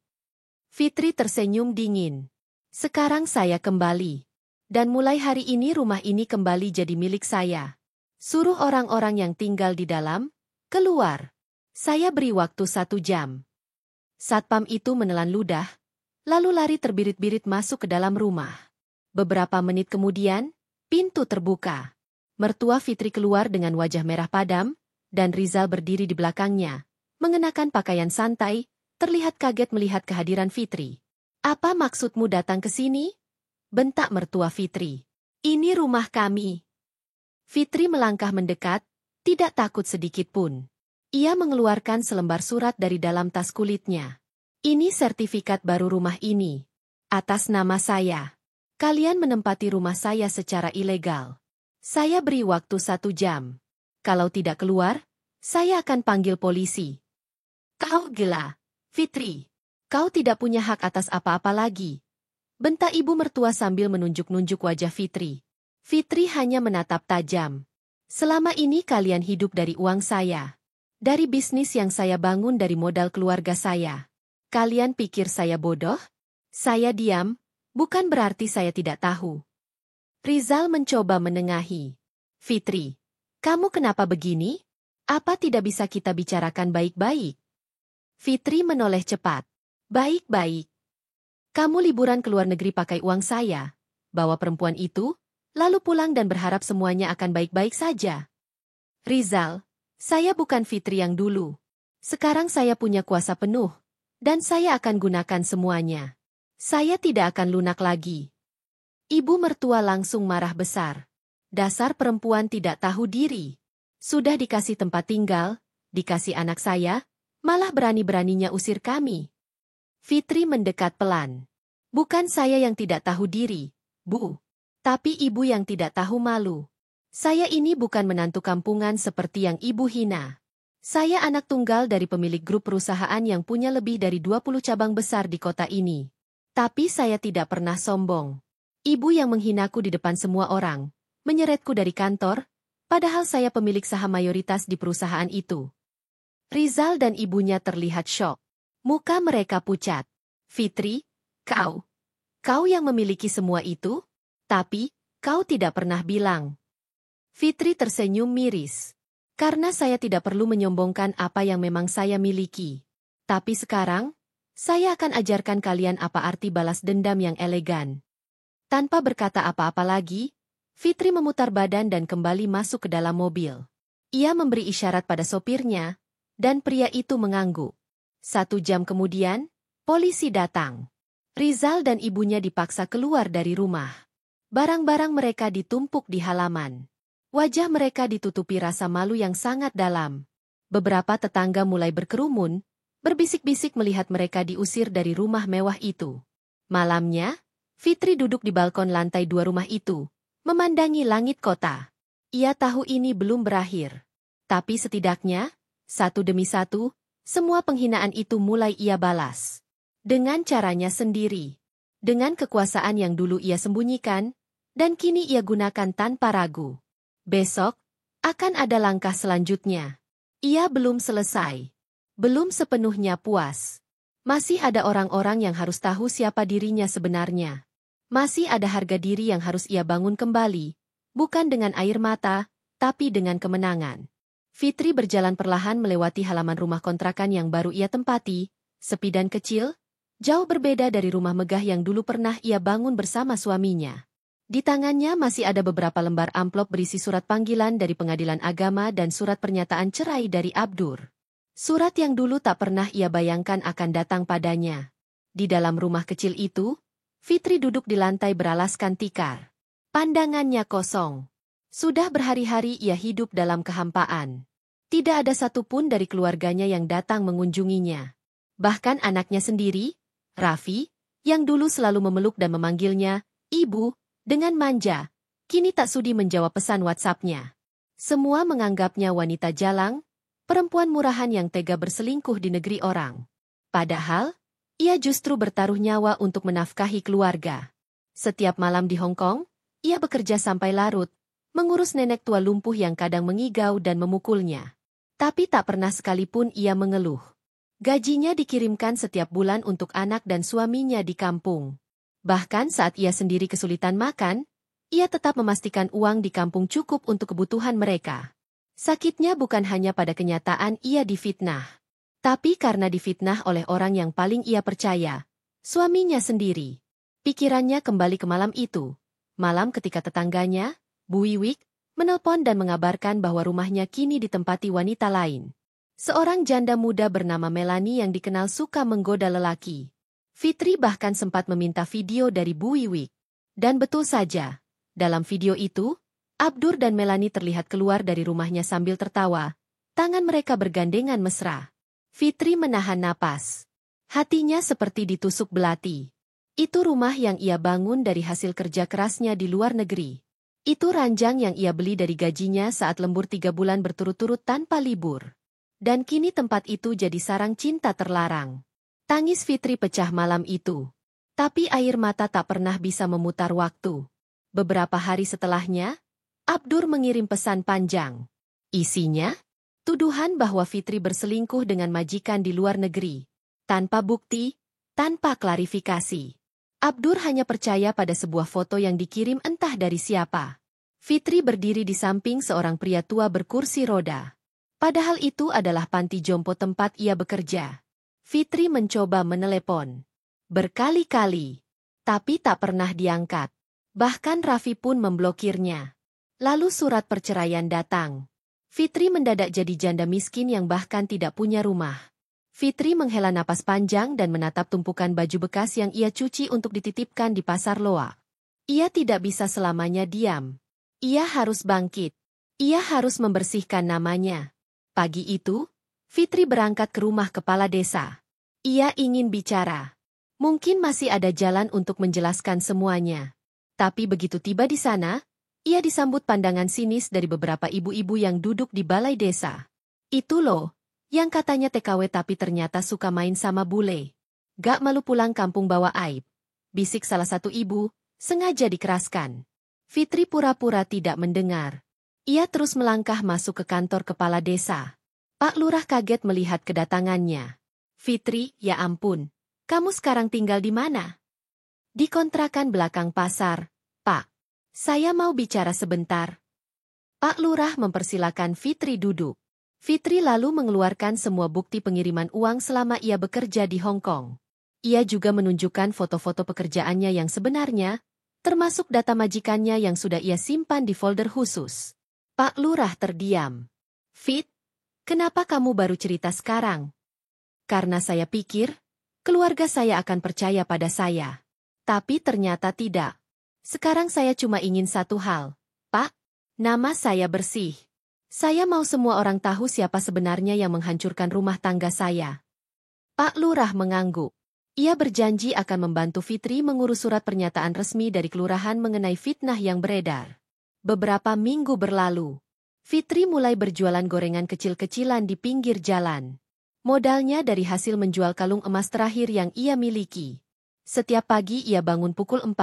Fitri tersenyum dingin. Sekarang saya kembali. Dan mulai hari ini rumah ini kembali jadi milik saya. Suruh orang-orang yang tinggal di dalam, keluar. Saya beri waktu 1 jam. Satpam itu menelan ludah, lalu lari terbirit-birit masuk ke dalam rumah. Beberapa menit kemudian, pintu terbuka. Mertua Fitri keluar dengan wajah merah padam, dan Rizal berdiri di belakangnya. Mengenakan pakaian santai, terlihat kaget melihat kehadiran Fitri. Apa maksudmu datang ke sini? Bentak mertua Fitri. Ini rumah kami. Fitri melangkah mendekat, tidak takut sedikit pun. Ia mengeluarkan selembar surat dari dalam tas kulitnya. Ini sertifikat baru rumah ini. Atas nama saya. Kalian menempati rumah saya secara ilegal. Saya beri waktu 1 jam. Kalau tidak keluar, saya akan panggil polisi. Kau gila, Fitri. Kau tidak punya hak atas apa-apa lagi. Bentak ibu mertua sambil menunjuk-nunjuk wajah Fitri. Fitri hanya menatap tajam. Selama ini kalian hidup dari uang saya. Dari bisnis yang saya bangun dari modal keluarga saya. Kalian pikir saya bodoh? Saya diam, bukan berarti saya tidak tahu. Rizal mencoba menengahi. Fitri, kamu kenapa begini? Apa tidak bisa kita bicarakan baik-baik? Fitri menoleh cepat. Baik-baik. Kamu liburan ke luar negeri pakai uang saya, bawa perempuan itu, lalu pulang dan berharap semuanya akan baik-baik saja. Rizal, saya bukan Fitri yang dulu. Sekarang saya punya kuasa penuh, dan saya akan gunakan semuanya. Saya tidak akan lunak lagi. Ibu mertua langsung marah besar. Dasar perempuan tidak tahu diri. Sudah dikasih tempat tinggal, dikasih anak saya, malah berani-beraninya usir kami. Fitri mendekat pelan. Bukan saya yang tidak tahu diri, Bu. Tapi ibu yang tidak tahu malu. Saya ini bukan menantu kampungan seperti yang ibu hina. Saya anak tunggal dari pemilik grup perusahaan yang punya lebih dari 20 cabang besar di kota ini. Tapi saya tidak pernah sombong. Ibu yang menghinaku di depan semua orang, menyeretku dari kantor, padahal saya pemilik saham mayoritas di perusahaan itu. Rizal dan ibunya terlihat syok. Muka mereka pucat. Fitri, kau yang memiliki semua itu? Tapi, kau tidak pernah bilang. Fitri tersenyum miris. Karena saya tidak perlu menyombongkan apa yang memang saya miliki. Tapi sekarang, saya akan ajarkan kalian apa arti balas dendam yang elegan. Tanpa berkata apa-apa lagi, Fitri memutar badan dan kembali masuk ke dalam mobil. Ia memberi isyarat pada sopirnya, dan pria itu mengangguk. 1 jam kemudian, polisi datang. Rizal dan ibunya dipaksa keluar dari rumah. Barang-barang mereka ditumpuk di halaman. Wajah mereka ditutupi rasa malu yang sangat dalam. Beberapa tetangga mulai berkerumun, berbisik-bisik melihat mereka diusir dari rumah mewah itu. Malamnya, Fitri duduk di balkon lantai 2 rumah itu, memandangi langit kota. Ia tahu ini belum berakhir. Tapi setidaknya, satu demi satu, semua penghinaan itu mulai ia balas. Dengan caranya sendiri. Dengan kekuasaan yang dulu ia sembunyikan, dan kini ia gunakan tanpa ragu. Besok, akan ada langkah selanjutnya. Ia belum selesai. Belum sepenuhnya puas. Masih ada orang-orang yang harus tahu siapa dirinya sebenarnya. Masih ada harga diri yang harus ia bangun kembali, bukan dengan air mata, tapi dengan kemenangan. Fitri berjalan perlahan melewati halaman rumah kontrakan yang baru ia tempati, sepi dan kecil, jauh berbeda dari rumah megah yang dulu pernah ia bangun bersama suaminya. Di tangannya masih ada beberapa lembar amplop berisi surat panggilan dari pengadilan agama dan surat pernyataan cerai dari Abdur. Surat yang dulu tak pernah ia bayangkan akan datang padanya. Di dalam rumah kecil itu, Fitri duduk di lantai beralaskan tikar. Pandangannya kosong. Sudah berhari-hari ia hidup dalam kehampaan. Tidak ada satupun dari keluarganya yang datang mengunjunginya. Bahkan anaknya sendiri, Raffi, yang dulu selalu memeluk dan memanggilnya, Ibu, dengan manja, kini tak sudi menjawab pesan WhatsApp-nya. Semua menganggapnya wanita jalang, perempuan murahan yang tega berselingkuh di negeri orang. Padahal, ia justru bertaruh nyawa untuk menafkahi keluarga. Setiap malam di Hong Kong, ia bekerja sampai larut, mengurus nenek tua lumpuh yang kadang mengigau dan memukulnya. Tapi tak pernah sekalipun ia mengeluh. Gajinya dikirimkan setiap bulan untuk anak dan suaminya di kampung. Bahkan saat ia sendiri kesulitan makan, ia tetap memastikan uang di kampung cukup untuk kebutuhan mereka. Sakitnya bukan hanya pada kenyataan ia difitnah, tapi karena difitnah oleh orang yang paling ia percaya, suaminya sendiri. Pikirannya kembali ke malam itu, malam ketika tetangganya, Bu Wiwik, menelpon dan mengabarkan bahwa rumahnya kini ditempati wanita lain. Seorang janda muda bernama Melanie yang dikenal suka menggoda lelaki. Fitri bahkan sempat meminta video dari Bu Wiwik. Dan betul saja, dalam video itu, Abdur dan Melanie terlihat keluar dari rumahnya sambil tertawa. Tangan mereka bergandengan mesra. Fitri menahan napas. Hatinya seperti ditusuk belati. Itu rumah yang ia bangun dari hasil kerja kerasnya di luar negeri. Itu ranjang yang ia beli dari gajinya saat lembur 3 bulan berturut-turut tanpa libur. Dan kini tempat itu jadi sarang cinta terlarang. Tangis Fitri pecah malam itu. Tapi air mata tak pernah bisa memutar waktu. Beberapa hari setelahnya, Abdur mengirim pesan panjang. Isinya, tuduhan bahwa Fitri berselingkuh dengan majikan di luar negeri. Tanpa bukti, tanpa klarifikasi. Abdur hanya percaya pada sebuah foto yang dikirim entah dari siapa. Fitri berdiri di samping seorang pria tua berkursi roda. Padahal itu adalah panti jompo tempat ia bekerja. Fitri mencoba menelepon. Berkali-kali. Tapi tak pernah diangkat. Bahkan Raffi pun memblokirnya. Lalu surat perceraian datang. Fitri mendadak jadi janda miskin yang bahkan tidak punya rumah. Fitri menghela napas panjang dan menatap tumpukan baju bekas yang ia cuci untuk dititipkan di pasar loak. Ia tidak bisa selamanya diam. Ia harus bangkit. Ia harus membersihkan namanya. Pagi itu, Fitri berangkat ke rumah kepala desa. Ia ingin bicara. Mungkin masih ada jalan untuk menjelaskan semuanya. Tapi begitu tiba di sana, ia disambut pandangan sinis dari beberapa ibu-ibu yang duduk di balai desa. Itu loh, yang katanya TKW tapi ternyata suka main sama bule. Gak malu pulang kampung bawa aib. Bisik salah satu ibu, sengaja dikeraskan. Fitri pura-pura tidak mendengar. Ia terus melangkah masuk ke kantor kepala desa. Pak Lurah kaget melihat kedatangannya. Fitri, ya ampun, kamu sekarang tinggal di mana? Di kontrakan belakang pasar, Pak. Saya mau bicara sebentar. Pak Lurah mempersilakan Fitri duduk. Fitri lalu mengeluarkan semua bukti pengiriman uang selama ia bekerja di Hong Kong. Ia juga menunjukkan foto-foto pekerjaannya yang sebenarnya, termasuk data majikannya yang sudah ia simpan di folder khusus. Pak Lurah terdiam. Fit, kenapa kamu baru cerita sekarang? Karena saya pikir, keluarga saya akan percaya pada saya. Tapi ternyata tidak. Sekarang saya cuma ingin satu hal. Pak, nama saya bersih. Saya mau semua orang tahu siapa sebenarnya yang menghancurkan rumah tangga saya. Pak Lurah mengangguk. Ia berjanji akan membantu Fitri mengurus surat pernyataan resmi dari kelurahan mengenai fitnah yang beredar. Beberapa minggu berlalu. Fitri mulai berjualan gorengan kecil-kecilan di pinggir jalan. Modalnya dari hasil menjual kalung emas terakhir yang ia miliki. Setiap pagi ia bangun pukul 4,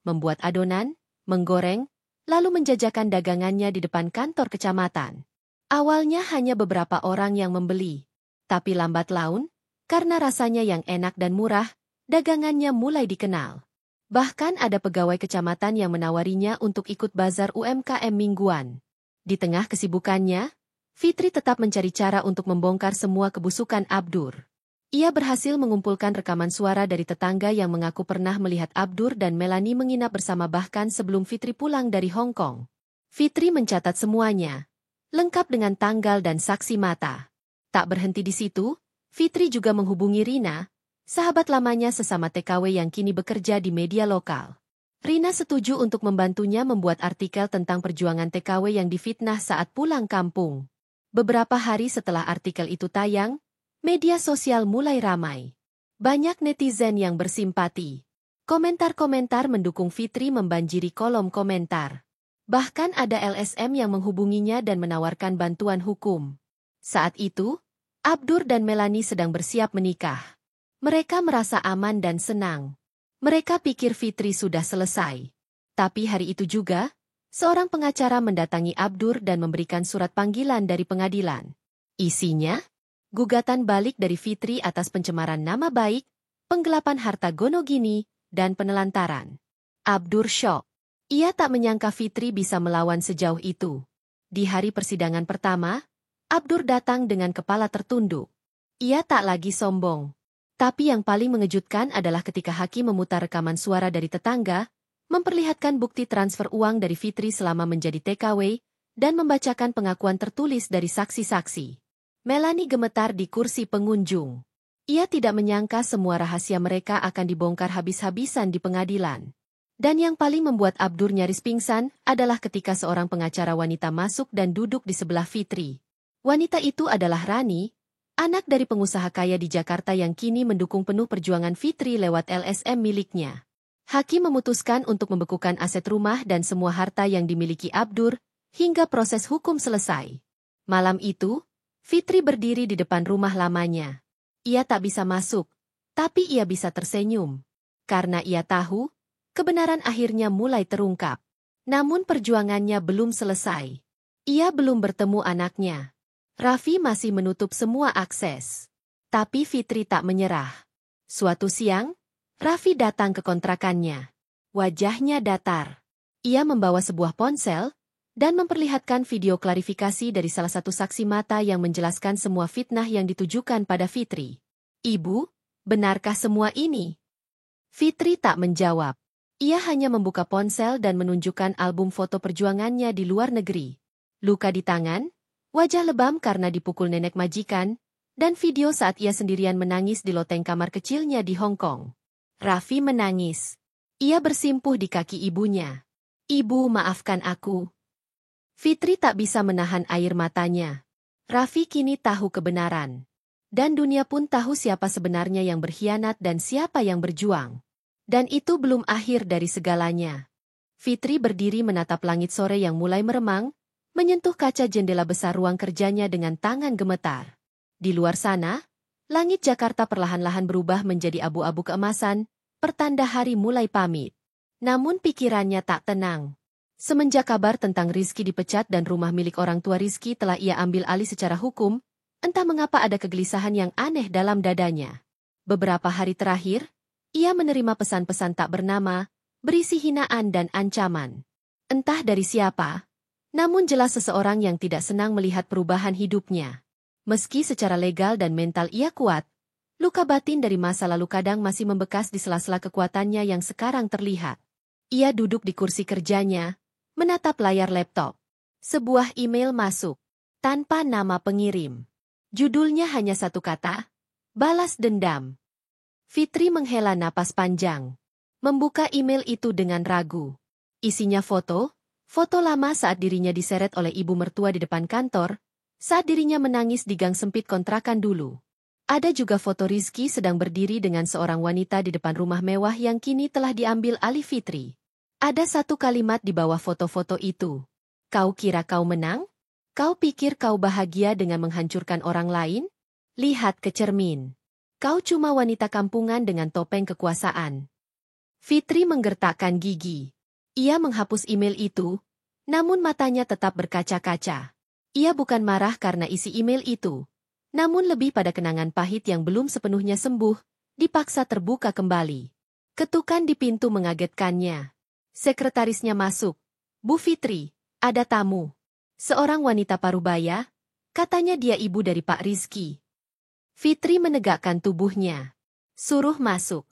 membuat adonan, menggoreng, lalu menjajakan dagangannya di depan kantor kecamatan. Awalnya hanya beberapa orang yang membeli. Tapi lambat laun, karena rasanya yang enak dan murah, dagangannya mulai dikenal. Bahkan ada pegawai kecamatan yang menawarinya untuk ikut bazar UMKM mingguan. Di tengah kesibukannya, Fitri tetap mencari cara untuk membongkar semua kebusukan Abdur. Ia berhasil mengumpulkan rekaman suara dari tetangga yang mengaku pernah melihat Abdur dan Melanie menginap bersama bahkan sebelum Fitri pulang dari Hong Kong. Fitri mencatat semuanya, lengkap dengan tanggal dan saksi mata. Tak berhenti di situ, Fitri juga menghubungi Rina, sahabat lamanya sesama TKW yang kini bekerja di media lokal. Rina setuju untuk membantunya membuat artikel tentang perjuangan TKW yang difitnah saat pulang kampung. Beberapa hari setelah artikel itu tayang, media sosial mulai ramai. Banyak netizen yang bersimpati. Komentar-komentar mendukung Fitri membanjiri kolom komentar. Bahkan ada LSM yang menghubunginya dan menawarkan bantuan hukum. Saat itu, Abdur dan Melanie sedang bersiap menikah. Mereka merasa aman dan senang. Mereka pikir Fitri sudah selesai. Tapi hari itu juga, seorang pengacara mendatangi Abdur dan memberikan surat panggilan dari pengadilan. Isinya, gugatan balik dari Fitri atas pencemaran nama baik, penggelapan harta Gonogini, dan penelantaran. Abdur syok. Ia tak menyangka Fitri bisa melawan sejauh itu. Di hari persidangan pertama, Abdur datang dengan kepala tertunduk. Ia tak lagi sombong. Tapi yang paling mengejutkan adalah ketika hakim memutar rekaman suara dari tetangga, memperlihatkan bukti transfer uang dari Fitri selama menjadi TKW, dan membacakan pengakuan tertulis dari saksi-saksi. Melanie gemetar di kursi pengunjung. Ia tidak menyangka semua rahasia mereka akan dibongkar habis-habisan di pengadilan. Dan yang paling membuat Abdur nyaris pingsan adalah ketika seorang pengacara wanita masuk dan duduk di sebelah Fitri. Wanita itu adalah Rani, anak dari pengusaha kaya di Jakarta yang kini mendukung penuh perjuangan Fitri lewat LSM miliknya. Hakim memutuskan untuk membekukan aset rumah dan semua harta yang dimiliki Abdur, hingga proses hukum selesai. Malam itu, Fitri berdiri di depan rumah lamanya. Ia tak bisa masuk, tapi ia bisa tersenyum. Karena ia tahu, kebenaran akhirnya mulai terungkap. Namun perjuangannya belum selesai. Ia belum bertemu anaknya. Raffi masih menutup semua akses. Tapi Fitri tak menyerah. Suatu siang, Raffi datang ke kontrakannya. Wajahnya datar. Ia membawa sebuah ponsel, dan memperlihatkan video klarifikasi dari salah satu saksi mata yang menjelaskan semua fitnah yang ditujukan pada Fitri. "Ibu, benarkah semua ini?" Fitri tak menjawab. Ia hanya membuka ponsel dan menunjukkan album foto perjuangannya di luar negeri. Luka di tangan, wajah lebam karena dipukul nenek majikan, dan video saat ia sendirian menangis di loteng kamar kecilnya di Hong Kong. Raffi menangis. Ia bersimpuh di kaki ibunya. "Ibu, maafkan aku." Fitri tak bisa menahan air matanya. Raffi kini tahu kebenaran. Dan dunia pun tahu siapa sebenarnya yang berkhianat dan siapa yang berjuang. Dan itu belum akhir dari segalanya. Fitri berdiri menatap langit sore yang mulai meremang, menyentuh kaca jendela besar ruang kerjanya dengan tangan gemetar. Di luar sana, langit Jakarta perlahan-lahan berubah menjadi abu-abu keemasan, pertanda hari mulai pamit. Namun pikirannya tak tenang. Semenjak kabar tentang Rizky dipecat dan rumah milik orang tua Rizky telah ia ambil alih secara hukum, entah mengapa ada kegelisahan yang aneh dalam dadanya. Beberapa hari terakhir, ia menerima pesan-pesan tak bernama, berisi hinaan dan ancaman. Entah dari siapa, namun jelas seseorang yang tidak senang melihat perubahan hidupnya. Meski secara legal dan mental ia kuat, luka batin dari masa lalu kadang masih membekas di sela-sela kekuatannya yang sekarang terlihat. Ia duduk di kursi kerjanya, menatap layar laptop. Sebuah email masuk, tanpa nama pengirim. Judulnya hanya satu kata, balas dendam. Fitri menghela napas panjang. Membuka email itu dengan ragu. Isinya foto lama saat dirinya diseret oleh ibu mertua di depan kantor, saat dirinya menangis di gang sempit kontrakan dulu. Ada juga foto Rizky sedang berdiri dengan seorang wanita di depan rumah mewah yang kini telah diambil alih Fitri. Ada satu kalimat di bawah foto-foto itu. "Kau kira kau menang? Kau pikir kau bahagia dengan menghancurkan orang lain? Lihat ke cermin. Kau cuma wanita kampungan dengan topeng kekuasaan." Fitri menggertakkan gigi. Ia menghapus email itu, namun matanya tetap berkaca-kaca. Ia bukan marah karena isi email itu, namun lebih pada kenangan pahit yang belum sepenuhnya sembuh, dipaksa terbuka kembali. Ketukan di pintu mengagetkannya. Sekretarisnya masuk. "Bu Fitri, ada tamu." Seorang wanita parubaya, katanya dia ibu dari Pak Rizky. Fitri menegakkan tubuhnya. Suruh masuk.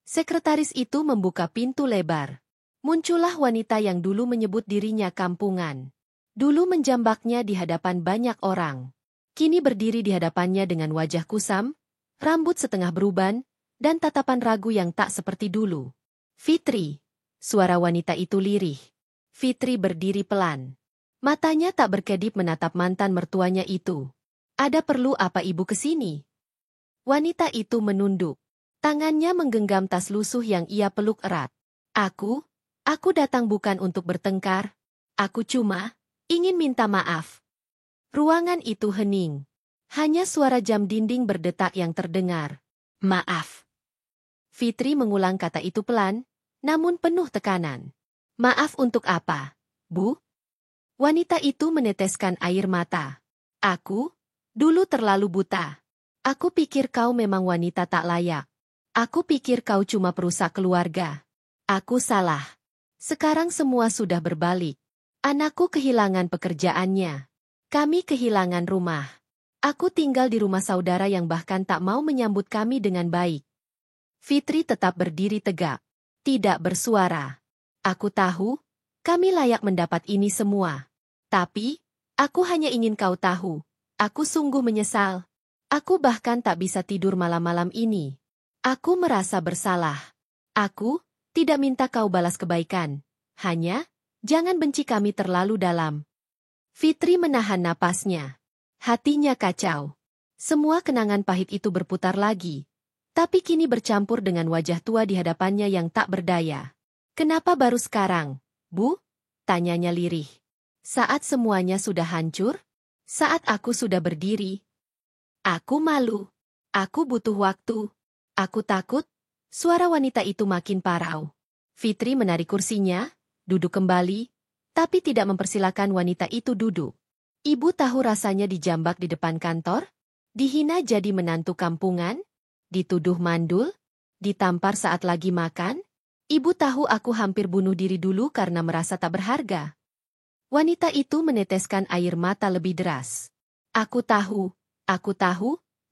Sekretaris itu membuka pintu lebar. Muncullah wanita yang dulu menyebut dirinya kampungan. Dulu menjambaknya di hadapan banyak orang. Kini berdiri di hadapannya dengan wajah kusam, rambut setengah beruban, dan tatapan ragu yang tak seperti dulu. Fitri. Suara wanita itu lirih. Fitri berdiri pelan. Matanya tak berkedip menatap mantan mertuanya itu. Ada perlu apa ibu kesini? Wanita itu menunduk. Tangannya menggenggam tas lusuh yang ia peluk erat. Aku datang bukan untuk bertengkar. Aku cuma ingin minta maaf. Ruangan itu hening. Hanya suara jam dinding berdetak yang terdengar. Maaf. Fitri mengulang kata itu pelan, namun penuh tekanan. Maaf untuk apa, Bu? Wanita itu meneteskan air mata. Aku dulu terlalu buta. Aku pikir kau memang wanita tak layak. Aku pikir kau cuma perusak keluarga. Aku salah. Sekarang semua sudah berbalik. Anakku kehilangan pekerjaannya. Kami kehilangan rumah. Aku tinggal di rumah saudara yang bahkan tak mau menyambut kami dengan baik. Fitri tetap berdiri tegak. Tidak bersuara. Aku tahu, kami layak mendapat ini semua. Tapi, aku hanya ingin kau tahu. Aku sungguh menyesal. Aku bahkan tak bisa tidur malam-malam ini. Aku merasa bersalah. Aku tidak minta kau balas kebaikan. Hanya, jangan benci kami terlalu dalam. Fitri menahan napasnya. Hatinya kacau. Semua kenangan pahit itu berputar lagi. Tapi kini bercampur dengan wajah tua di hadapannya yang tak berdaya. Kenapa baru sekarang, Bu? Tanyanya lirih. Saat semuanya sudah hancur? Saat aku sudah berdiri? Aku malu. Aku butuh waktu. Aku takut. Suara wanita itu makin parau. Fitri menarik kursinya, duduk kembali, tapi tidak mempersilakan wanita itu duduk. Ibu tahu rasanya dijambak di depan kantor? Dihina jadi menantu kampungan? Dituduh mandul? Ditampar saat lagi makan? Ibu tahu aku hampir bunuh diri dulu karena merasa tak berharga. Wanita itu meneteskan air mata lebih deras. Aku tahu,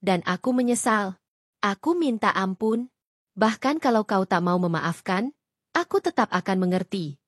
dan aku menyesal. Aku minta ampun. Bahkan kalau kau tak mau memaafkan, aku tetap akan mengerti.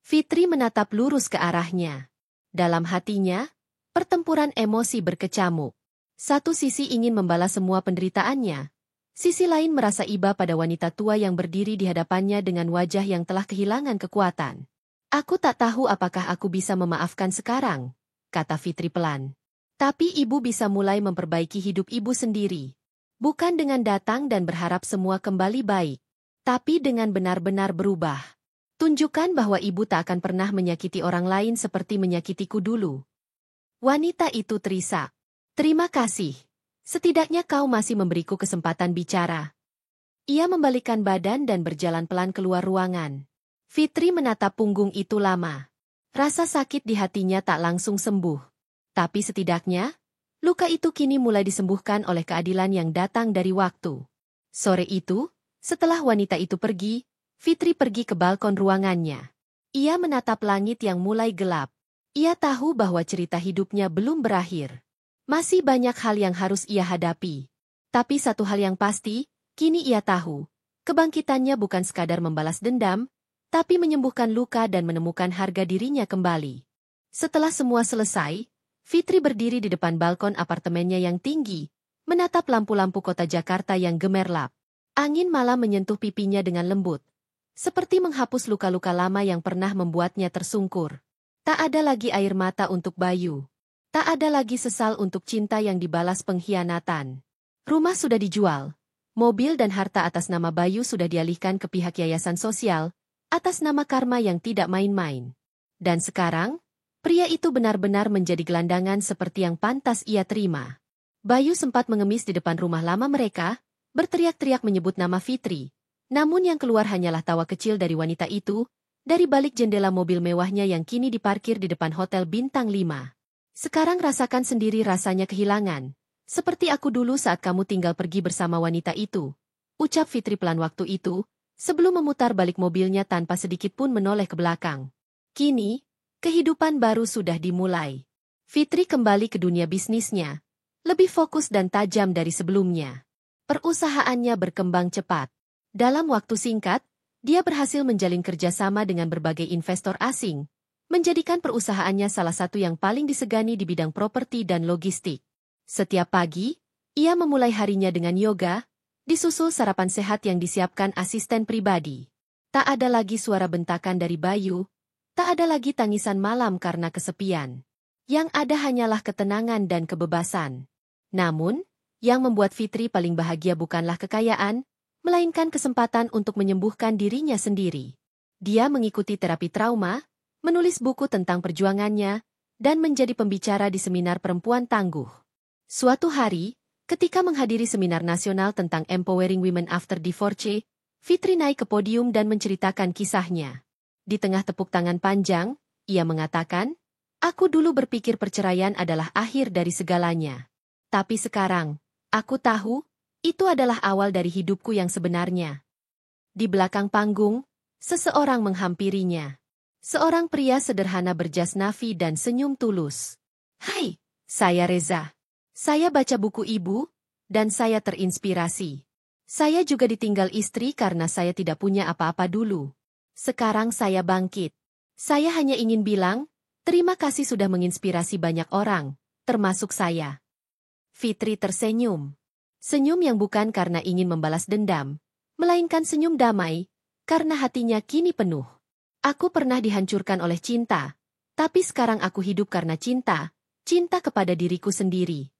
Fitri menatap lurus ke arahnya. Dalam hatinya, pertempuran emosi berkecamuk. Satu sisi ingin membalas semua penderitaannya. Sisi lain merasa iba pada wanita tua yang berdiri di hadapannya dengan wajah yang telah kehilangan kekuatan. Aku tak tahu apakah aku bisa memaafkan sekarang, kata Fitri pelan. Tapi ibu bisa mulai memperbaiki hidup ibu sendiri. Bukan dengan datang dan berharap semua kembali baik, tapi dengan benar-benar berubah. Tunjukkan bahwa ibu tak akan pernah menyakiti orang lain seperti menyakitiku dulu. Wanita itu terisak. Terima kasih. Setidaknya kau masih memberiku kesempatan bicara. Ia membalikkan badan dan berjalan pelan keluar ruangan. Fitri menatap punggung itu lama. Rasa sakit di hatinya tak langsung sembuh. Tapi setidaknya, luka itu kini mulai disembuhkan oleh keadilan yang datang dari waktu. Sore itu, setelah wanita itu pergi, Fitri pergi ke balkon ruangannya. Ia menatap langit yang mulai gelap. Ia tahu bahwa cerita hidupnya belum berakhir. Masih banyak hal yang harus ia hadapi. Tapi satu hal yang pasti, kini ia tahu. Kebangkitannya bukan sekadar membalas dendam, tapi menyembuhkan luka dan menemukan harga dirinya kembali. Setelah semua selesai, Fitri berdiri di depan balkon apartemennya yang tinggi, menatap lampu-lampu kota Jakarta yang gemerlap. Angin malam menyentuh pipinya dengan lembut, seperti menghapus luka-luka lama yang pernah membuatnya tersungkur. Tak ada lagi air mata untuk Bayu. Tak ada lagi sesal untuk cinta yang dibalas pengkhianatan. Rumah sudah dijual. Mobil dan harta atas nama Bayu sudah dialihkan ke pihak yayasan sosial, atas nama karma yang tidak main-main. Dan sekarang, pria itu benar-benar menjadi gelandangan seperti yang pantas ia terima. Bayu sempat mengemis di depan rumah lama mereka, berteriak-teriak menyebut nama Fitri. Namun yang keluar hanyalah tawa kecil dari wanita itu, dari balik jendela mobil mewahnya yang kini diparkir di depan hotel bintang 5. Sekarang rasakan sendiri rasanya kehilangan. Seperti aku dulu saat kamu tinggal pergi bersama wanita itu. Ucap Fitri pelan waktu itu, sebelum memutar balik mobilnya tanpa sedikit pun menoleh ke belakang. Kini, kehidupan baru sudah dimulai. Fitri kembali ke dunia bisnisnya. lebih fokus dan tajam dari sebelumnya. Perusahaannya berkembang cepat. Dalam waktu singkat, dia berhasil menjalin kerjasama dengan berbagai investor asing, menjadikan perusahaannya salah satu yang paling disegani di bidang properti dan logistik. Setiap pagi, ia memulai harinya dengan yoga, disusul sarapan sehat yang disiapkan asisten pribadi. Tak ada lagi suara bentakan dari Bayu, tak ada lagi tangisan malam karena kesepian. Yang ada hanyalah ketenangan dan kebebasan. Namun, yang membuat Fitri paling bahagia bukanlah kekayaan, melainkan kesempatan untuk menyembuhkan dirinya sendiri. Dia mengikuti terapi trauma, menulis buku tentang perjuangannya, dan menjadi pembicara di seminar perempuan tangguh. Suatu hari, ketika menghadiri seminar nasional tentang Empowering Women After Divorce, Fitri naik ke podium dan menceritakan kisahnya. Di tengah tepuk tangan panjang, ia mengatakan, "Aku dulu berpikir perceraian adalah akhir dari segalanya. Tapi sekarang, aku tahu, itu adalah awal dari hidupku yang sebenarnya." Di belakang panggung, seseorang menghampirinya. Seorang pria sederhana berjas navy dan senyum tulus. "Hai, saya Reza. Saya baca buku ibu, dan saya terinspirasi. Saya juga ditinggal istri karena saya tidak punya apa-apa dulu. Sekarang saya bangkit. Saya hanya ingin bilang, terima kasih sudah menginspirasi banyak orang, termasuk saya." Fitri tersenyum. Senyum yang bukan karena ingin membalas dendam, melainkan senyum damai, karena hatinya kini penuh. "Aku pernah dihancurkan oleh cinta, tapi sekarang aku hidup karena cinta, cinta kepada diriku sendiri."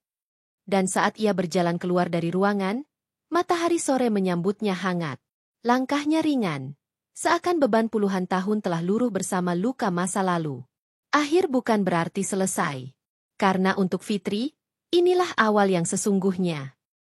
Dan saat ia berjalan keluar dari ruangan, matahari sore menyambutnya hangat. Langkahnya ringan, seakan beban puluhan tahun telah luruh bersama luka masa lalu. Akhir bukan berarti selesai. Karena untuk Fitri, inilah awal yang sesungguhnya.